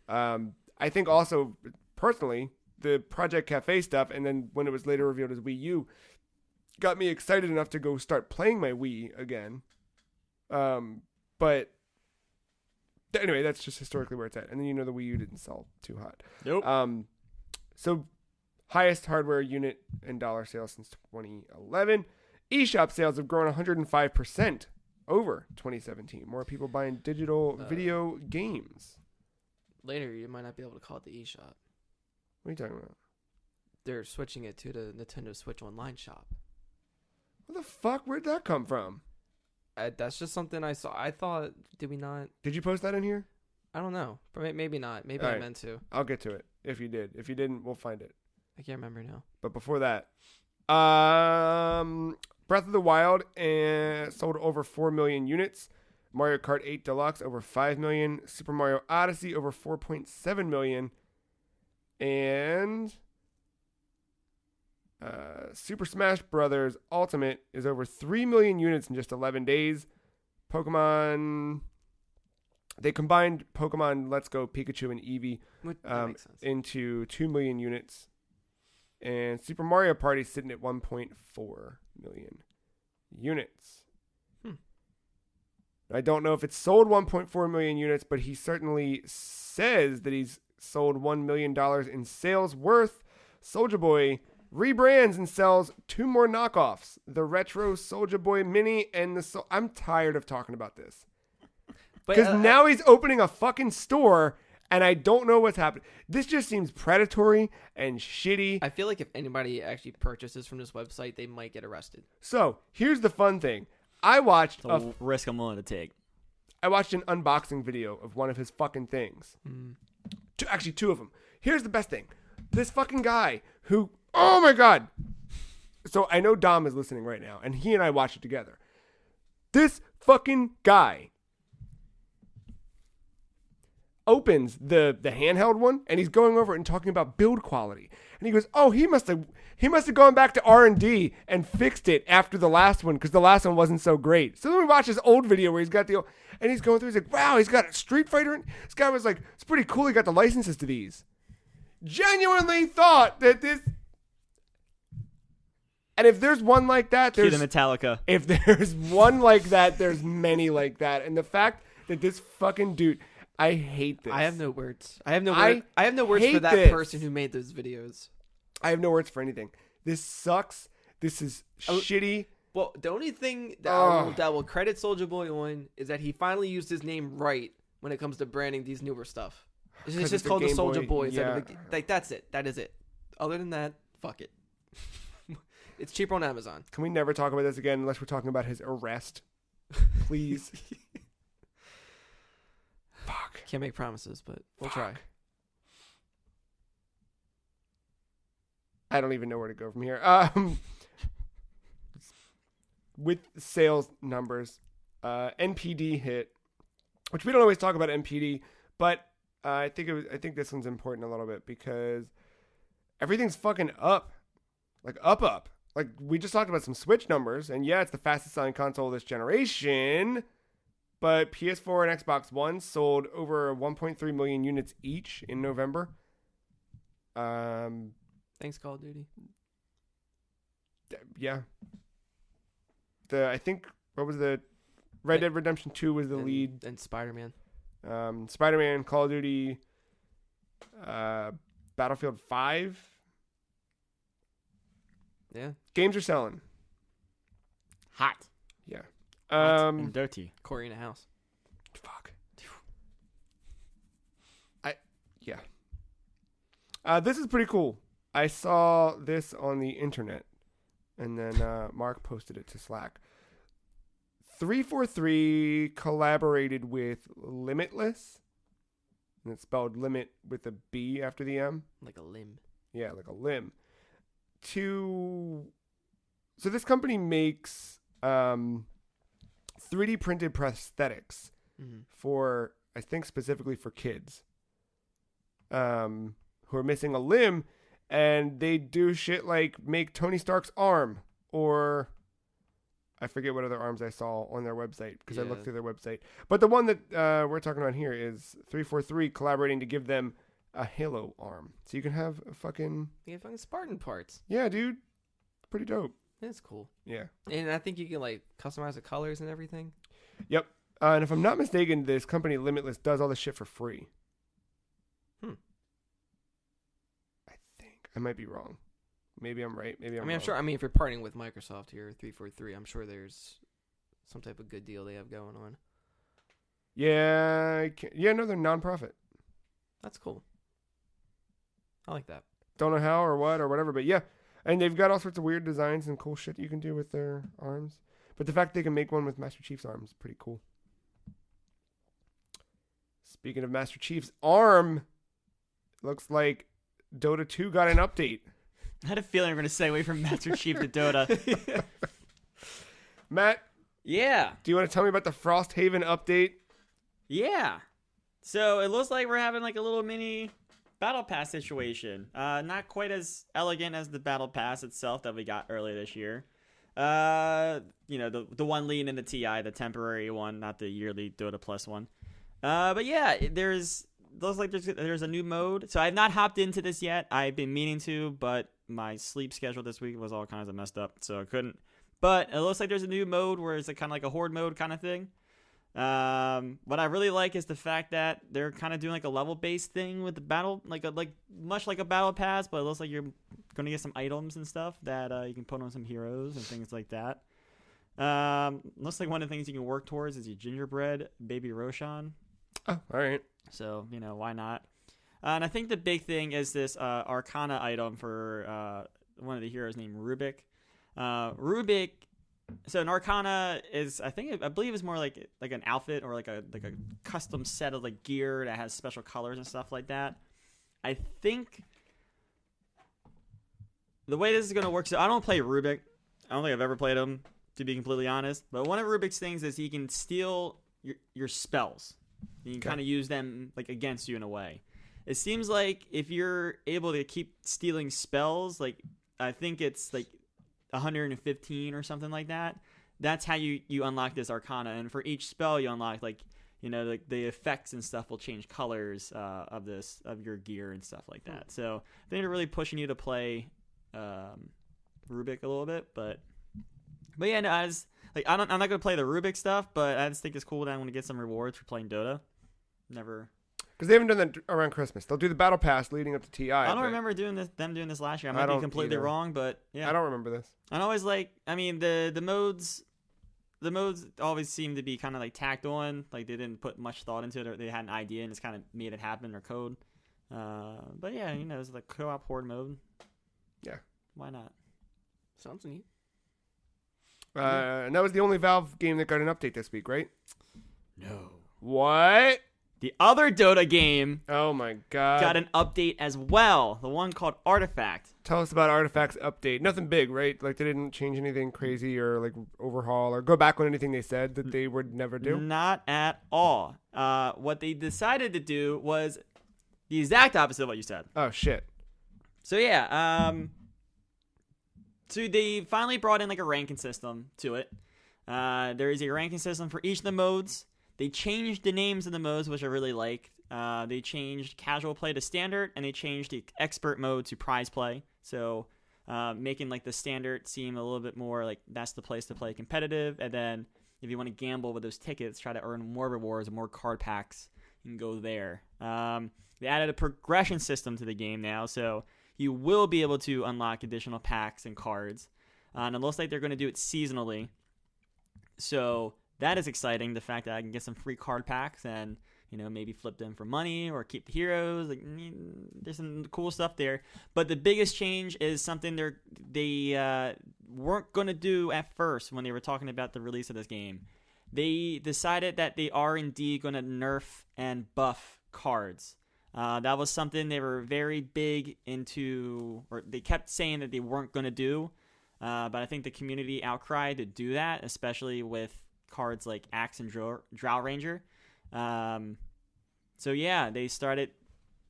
Yeah. I think also personally the Project Cafe stuff, and then when it was later revealed as Wii U, got me excited enough to go start playing my Wii again. But anyway, that's just historically where it's at. And then the Wii U didn't sell too hot. Nope. So highest hardware unit and dollar sales since 2011. eShop sales have grown 105% over 2017. More people buying digital video games. Later, you might not be able to call it the eShop. What are you talking about? They're switching it to the Nintendo Switch Online shop. What the fuck? Where'd that come from? That's just something I saw. I thought, did we not? Did you post that in here? I don't know. Maybe not. Maybe All I right. meant to. I'll get to it if you did. If you didn't, we'll find it. I can't remember now. But before that, Breath of the Wild sold over 4 million units. Mario Kart 8 Deluxe over 5 million. Super Mario Odyssey over 4.7 million. And Super Smash Brothers Ultimate is over 3 million units in just 11 days. They combined Pokemon Let's Go, Pikachu, and Eevee That makes sense. into 2 million units. And Super Mario Party is sitting at 1.4 million units. I don't know if it's sold 1.4 million units, but he certainly says that he's sold $1 million in sales worth. Soulja Boy rebrands and sells 2 more knockoffs. The retro Soulja Boy Mini and the... I'm tired of talking about this. Because now he's opening a fucking store, and I don't know what's happening. This just seems predatory and shitty. I feel like if anybody actually purchases from this website, they might get arrested. So here's the fun thing. I watched It's a risk I'm willing to take. an unboxing video of one of his fucking things. Actually, 2 of them. Here's the best thing. This fucking guy who... Oh my God. So I know Dom is listening right now, and he and I watched it together. This fucking guy... opens the handheld one, and he's going over it and talking about build quality. And he goes, "Oh, he must have gone back to R&D and fixed it after the last one because the last one wasn't so great." So then we watch his old video where he's got and he's going through. He's like, "Wow, he's got a Street Fighter." This guy was like, "It's pretty cool. He got the licenses to these." Genuinely thought that this. And if there's one like that, Cue there's the Metallica. If there's one like that, there's many like that. And the fact that this fucking dude, I hate this. I have no words. I have no words for hate that this. person who made those videos. I have no words for anything. This sucks. This is shitty. Well, the only thing Ugh. that will credit Soulja Boy on is that he finally used his name right when it comes to branding these newer stuff. It's 'Cause just it's a called the Game Soulja Boy, Boy. yeah. Like that's it. That is it. Other than that, fuck it. It's cheaper on Amazon. Can we never talk about this again unless we're talking about his arrest? Please. Fuck. Can't make promises, but we'll try. I don't even know where to go from here. With sales numbers, NPD hit, which we don't always talk about NPD, but I think this one's important a little bit because everything's fucking up, like up. Like we just talked about some Switch numbers, and yeah, it's the fastest selling console this generation. But PS4 and Xbox One sold over 1.3 million units each in November. Thanks, Call of Duty. Yeah. I think what was the Red Dead Redemption 2 was the lead. And Spider-Man. Spider-Man, Call of Duty, Battlefield 5. Yeah. Games are selling. Hot. Yeah. Hot and dirty. Corey in a house. Fuck. Yeah. This is pretty cool. I saw this on the internet, and then Mark posted it to Slack. 343 collaborated with Limitless, and it's spelled limit with a B after the M. Like a limb. Yeah, like a limb. So this company makes 3D printed prosthetics for, I think specifically for kids who are missing a limb, and they do shit like make Tony Stark's arm, or I forget what other arms I saw on their website because I looked through their website. But the one that we're talking about here is 343 collaborating to give them a Halo arm, so you can have a fucking Spartan parts. Yeah, dude, pretty dope. That's cool. Yeah, and I think you can like customize the colors and everything. Yep. And if I'm not mistaken, this company Limitless does all this shit for free. I think I might be wrong. Maybe I'm right. Maybe I'm wrong. I'm sure. I mean, if you're partnering with Microsoft here, 343, I'm sure there's some type of good deal they have going on. Yeah, no, they're nonprofit. That's cool. I like that. Don't know how or what or whatever, but yeah. And they've got all sorts of weird designs and cool shit you can do with their arms. But the fact they can make one with Master Chief's arm is pretty cool. Speaking of Master Chief's arm, looks like Dota 2 got an update. I had a feeling we were going to segue from Master Chief to Dota. Matt? Yeah. Do you want to tell me about the Frosthaven update? Yeah. So it looks like we're having like a little mini Battle Pass situation. Not quite as elegant as the Battle Pass itself that we got earlier this year. The one leading in the TI, the temporary one, not the yearly Dota Plus one. But yeah, there's a new mode. So I've not hopped into this yet. I've been meaning to, but my sleep schedule this week was all kinds of messed up, so I couldn't. But it looks like there's a new mode where it's kind of like a horde mode kind of thing. What I really like is the fact that they're kind of doing like a level-based thing with the battle, much like a battle pass, but it looks like you're going to get some items and stuff that you can put on some heroes and things like that. Looks like one of the things you can work towards is your gingerbread baby Roshan. Oh, all right. So, why not? And I think the big thing is this Arcana item for one of the heroes named Rubik. Rubik. So an Arcana is, I believe, is more like an outfit or like a custom set of like gear that has special colors and stuff like that. I think the way this is gonna work. So I don't play Rubik. I don't think I've ever played him, to be completely honest. But one of Rubik's things is he can steal your spells. You can Okay. kind of use them like against you in a way. It seems like if you're able to keep stealing spells, like I think it's like 115 or something like that. That's how you unlock this Arcana, and for each spell you unlock, like like the effects and stuff will change colors of your gear and stuff like that. So I think they're really pushing you to play Rubik a little bit, but yeah, no, I'm not gonna play the Rubik stuff, but I just think it's cool that I want to get some rewards for playing Dota. Never. Because they haven't done that around Christmas. They'll do the battle pass leading up to TI. I don't remember them doing this last year. I might be completely wrong, but yeah. I don't remember this. I always the modes. The modes always seem to be kind of like tacked on, like they didn't put much thought into it, or they had an idea and just kind of made it happen or code. But yeah, it's like co-op horde mode. Yeah, why not? Sounds neat. And that was the only Valve game that got an update this week, right? No. What? The other Dota game Oh my god. got an update as well. The one called Artifact. Tell us about Artifact's update. Nothing big, right? Like they didn't change anything crazy or like overhaul or go back on anything they said that they would never do? Not at all. What they decided to do was the exact opposite of what you said. Oh shit. So yeah, so they finally brought in like a ranking system to it. There is a ranking system for each of the modes. They changed the names of the modes, which I really liked. They changed casual play to standard, and they changed the expert mode to prize play. So making like the standard seem a little bit more like that's the place to play competitive. And then if you want to gamble with those tickets, try to earn more rewards and more card packs, you can go there. They added a progression system to the game now, so you will be able to unlock additional packs and cards. And it looks like they're going to do it seasonally. So that is exciting. The fact that I can get some free card packs and maybe flip them for money or keep the heroes. Like there's some cool stuff there. But the biggest change is something they weren't going to do at first when they were talking about the release of this game. They decided that they are indeed going to nerf and buff cards. That was something they were very big into, or they kept saying that they weren't going to do. But I think the community outcried to do that, especially with cards like Axe and Drow Ranger. So yeah, they started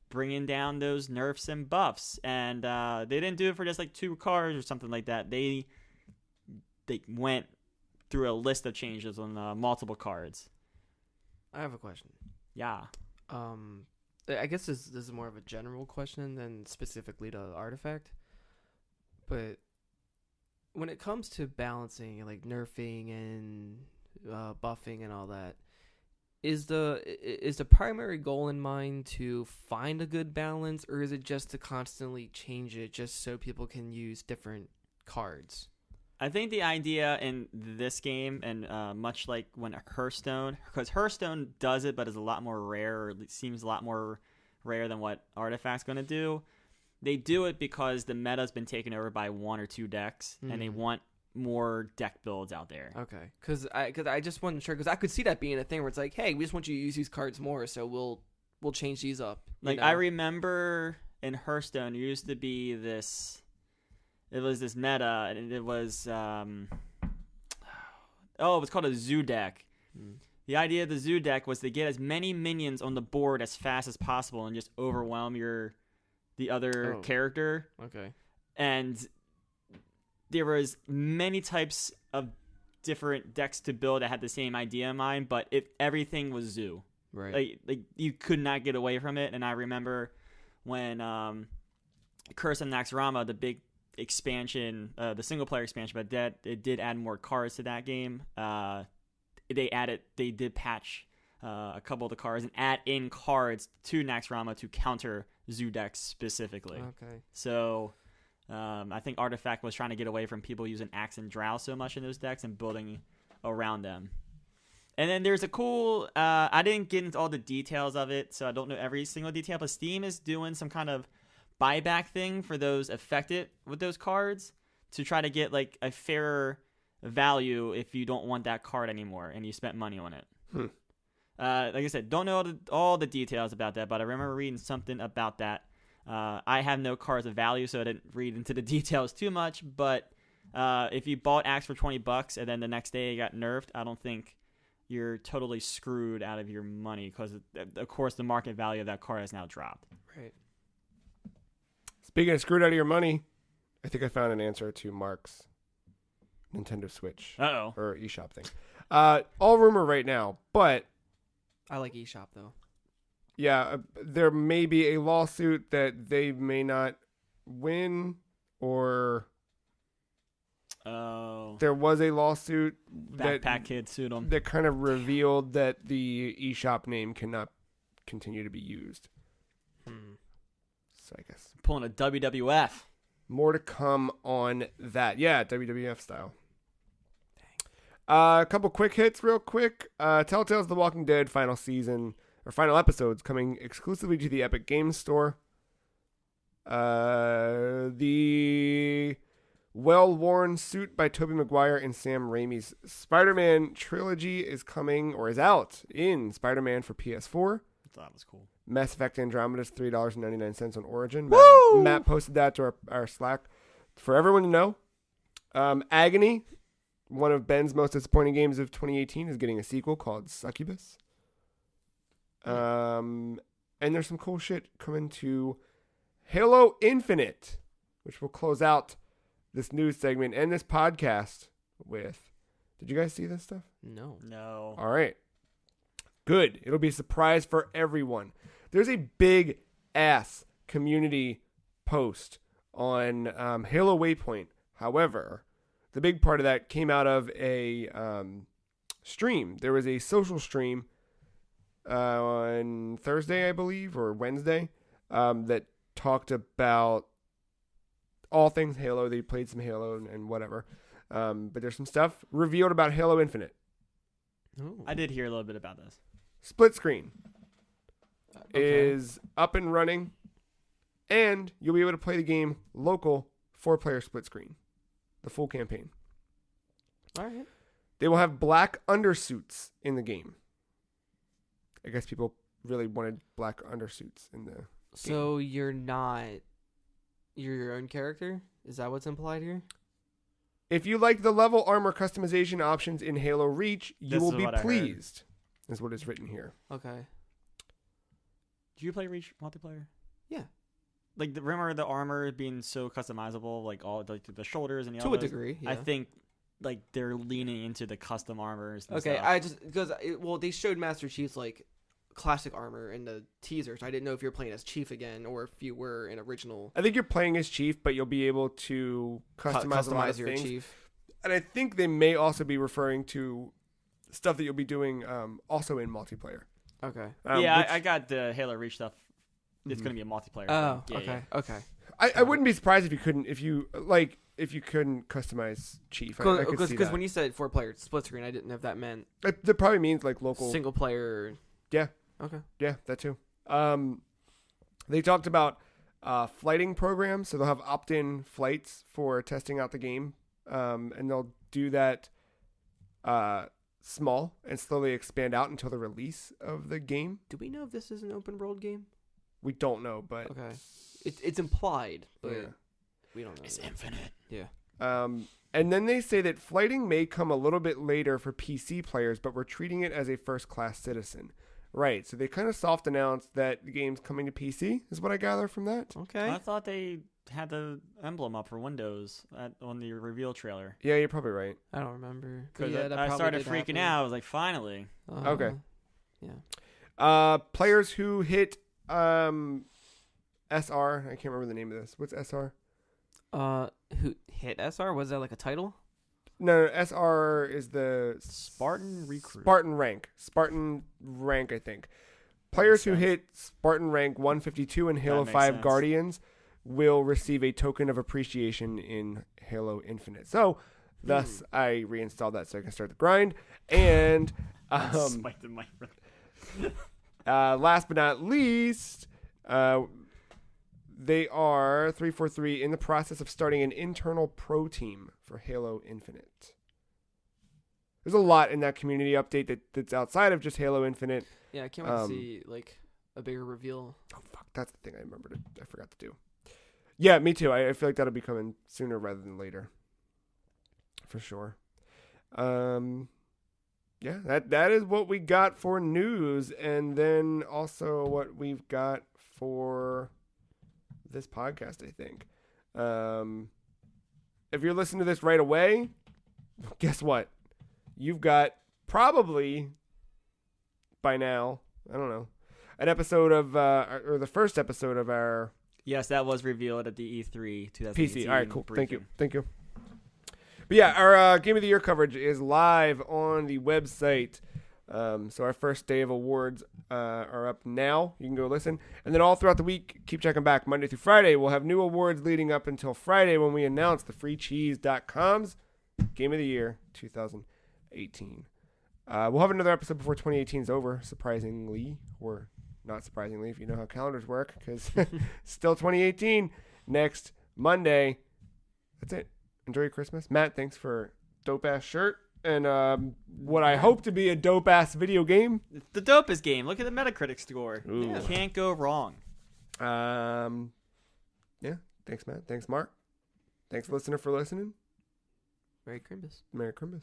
bringing down those nerfs and buffs, and they didn't do it for just like 2 cards or something like that. They went through a list of changes on multiple cards. I have a question. Yeah. I guess this is more of a general question than specifically to Artifact, but when it comes to balancing, like nerfing and buffing and all that, is the primary goal in mind to find a good balance, or is it just to constantly change it just so people can use different cards? I think the idea in this game, and much like when Hearthstone, because Hearthstone does it, but is a lot more rare, or it seems a lot more rare than what Artifact's going to do. They do it because the meta's been taken over by 1 or 2 decks, and they want more deck builds out there. Okay, because I just wasn't sure, because I could see that being a thing where it's like, hey, we just want you to use these cards more, so we'll change these up. Like I remember in Hearthstone, there used to be this. It was this meta, and it was it was called a zoo deck. The idea of the zoo deck was to get as many minions on the board as fast as possible and just overwhelm the other character. Okay. And there was many types of different decks to build that had the same idea in mind, but everything was zoo. Right. Like you could not get away from it. And I remember when Curse of Naxxrama, the big expansion, the single player expansion, but that it did add more cards to that game. They did patch a couple of the cards and add in cards to Naxxrama to counter zoo decks specifically. Okay. So I think Artifact was trying to get away from people using Axe and Drow so much in those decks and building around them. And then there's a cool, I didn't get into all the details of it, so I don't know every single detail, but Steam is doing some kind of buyback thing for those affected with those cards to try to get like a fairer value if you don't want that card anymore and you spent money on it. Like I said, don't know all the details about that, but I remember reading something about that. I have no cards of value, so I didn't read into the details too much, but if you bought Axe for $20 and then the next day it got nerfed, I don't think you're totally screwed out of your money because, of course, the market value of that car has now dropped. Right. Speaking of screwed out of your money, I think I found an answer to Mark's Nintendo Switch Uh-oh. or eShop thing. All rumor right now, but I like eShop though. yeah, there may be a lawsuit that they may not win, or Oh. there was a lawsuit Backpack Kid sued him. that kind of revealed that the eShop name cannot continue to be used. So I guess Pulling a WWF. more to come on that. Yeah, WWF style. A couple quick hits real quick. Telltale's The Walking Dead final season, or final episodes, coming exclusively to the Epic Games Store. The well-worn suit by Tobey Maguire and Sam Raimi's Spider-Man trilogy is coming, or is out, in Spider-Man for PS4. That was cool. Mass Effect Andromeda's $3.99 on Origin. Woo! Matt posted that to our Slack for everyone to know. Agony, one of Ben's most disappointing games of 2018, is getting a sequel called Succubus. And there's some cool shit coming to Halo Infinite, which will close out this news segment and this podcast with. Did you guys see this stuff? No. No. All right. Good. It'll be a surprise for everyone. There's a big ass community post on Halo Waypoint. However, the big part of that came out of a stream. There was a social stream on Thursday, I believe, or Wednesday, that talked about all things Halo. They played some Halo and whatever. But there's some stuff revealed about Halo Infinite. Ooh. I did hear a little bit about this. Split screen Okay. is up and running, and you'll be able to play the game local 4-player split screen, the full campaign. All right. They will have black undersuits in the game. I guess people really wanted black undersuits in the. So you're not. You're your own character? Is that what's implied here? If you like the level armor customization options in Halo Reach, you This will is be what I heard. pleased. Is what is written here. Okay. Do you play Reach multiplayer? Yeah. Like, remember the armor being so customizable, like all like the shoulders and the To a elbows? degree. Yeah. I think like they're leaning into the custom armors. And Okay, stuff. I just because they showed Master Chief's like classic armor in the teaser, so I didn't know if you're playing as Chief again or if you were an original. I think you're playing as Chief, but you'll be able to customize a lot of your things. Chief. And I think they may also be referring to stuff that you'll be doing also in multiplayer. Okay. yeah, which- I got the Halo Reach stuff. It's going to be a multiplayer. Oh, thing. Yeah, okay, okay. I wouldn't be surprised if you couldn't customize Chief. I could see Because that. when you said 4-player split screen, I didn't know if that meant That probably means like local. single player. Yeah. Okay. Yeah, that too. They talked about flighting programs, so they'll have opt-in flights for testing out the game, and they'll do that small and slowly expand out until the release of the game. Do we know if this is an open world game? We don't know, but Okay. It's implied, but yeah. we don't know. It's infinite. Yeah. And then they say that flighting may come a little bit later for PC players, but we're treating it as a first-class citizen. Right, so they kind of soft announced that the game's coming to PC, is what I gather from that. Okay. I thought they had the emblem up for Windows on the reveal trailer. Yeah, you're probably right. I don't remember. But Because yeah, that I probably started did freaking happen. out. I was like, finally. Okay. Yeah. Players who hit SR, I can't remember the name of this. What's SR? Who hit SR? Was that like a title? No, SR is the Spartan Recruit. Spartan rank, I think. Players who sense. hit Spartan rank 152 in Halo makes 5 sense. Guardians will receive a token of appreciation in Halo Infinite. So, thus, I reinstalled that so I can start the grind. And Spike the mic. last but not least, they are 343 in the process of starting an internal pro team for Halo Infinite. There's a lot in that community update that's outside of just Halo Infinite. Yeah, I can't wait to see like a bigger reveal. Oh fuck, that's the thing I forgot to do. Yeah, me too. I feel like that'll be coming sooner rather than later. For sure. yeah, that is what we got for news, and then also what we've got for this podcast, I think. If you're listening to this right away, guess what? You've got probably by now, I don't know, an episode of or the first episode of our Yes, that was revealed at the E3 2018. PC. All right, cool. briefing. Thank you. But yeah, our Game of the Year coverage is live on the website. So our first day of awards are up now. You can go listen. And then all throughout the week, keep checking back. Monday through Friday, we'll have new awards leading up until Friday when we announce the freecheese.com's Game of the Year 2018. We'll have another episode before 2018 is over, surprisingly, or not surprisingly, if you know how calendars work, because still 2018 next Monday. That's it. Enjoy your Christmas. Matt, thanks for dope-ass shirt and what I hope to be a dope-ass video game. It's the dopest game. Look at the Metacritic score. Ooh. You can't go wrong. Yeah. Thanks, Matt. Thanks, Mark. Thanks, listener, for listening. Merry Christmas. Merry Christmas.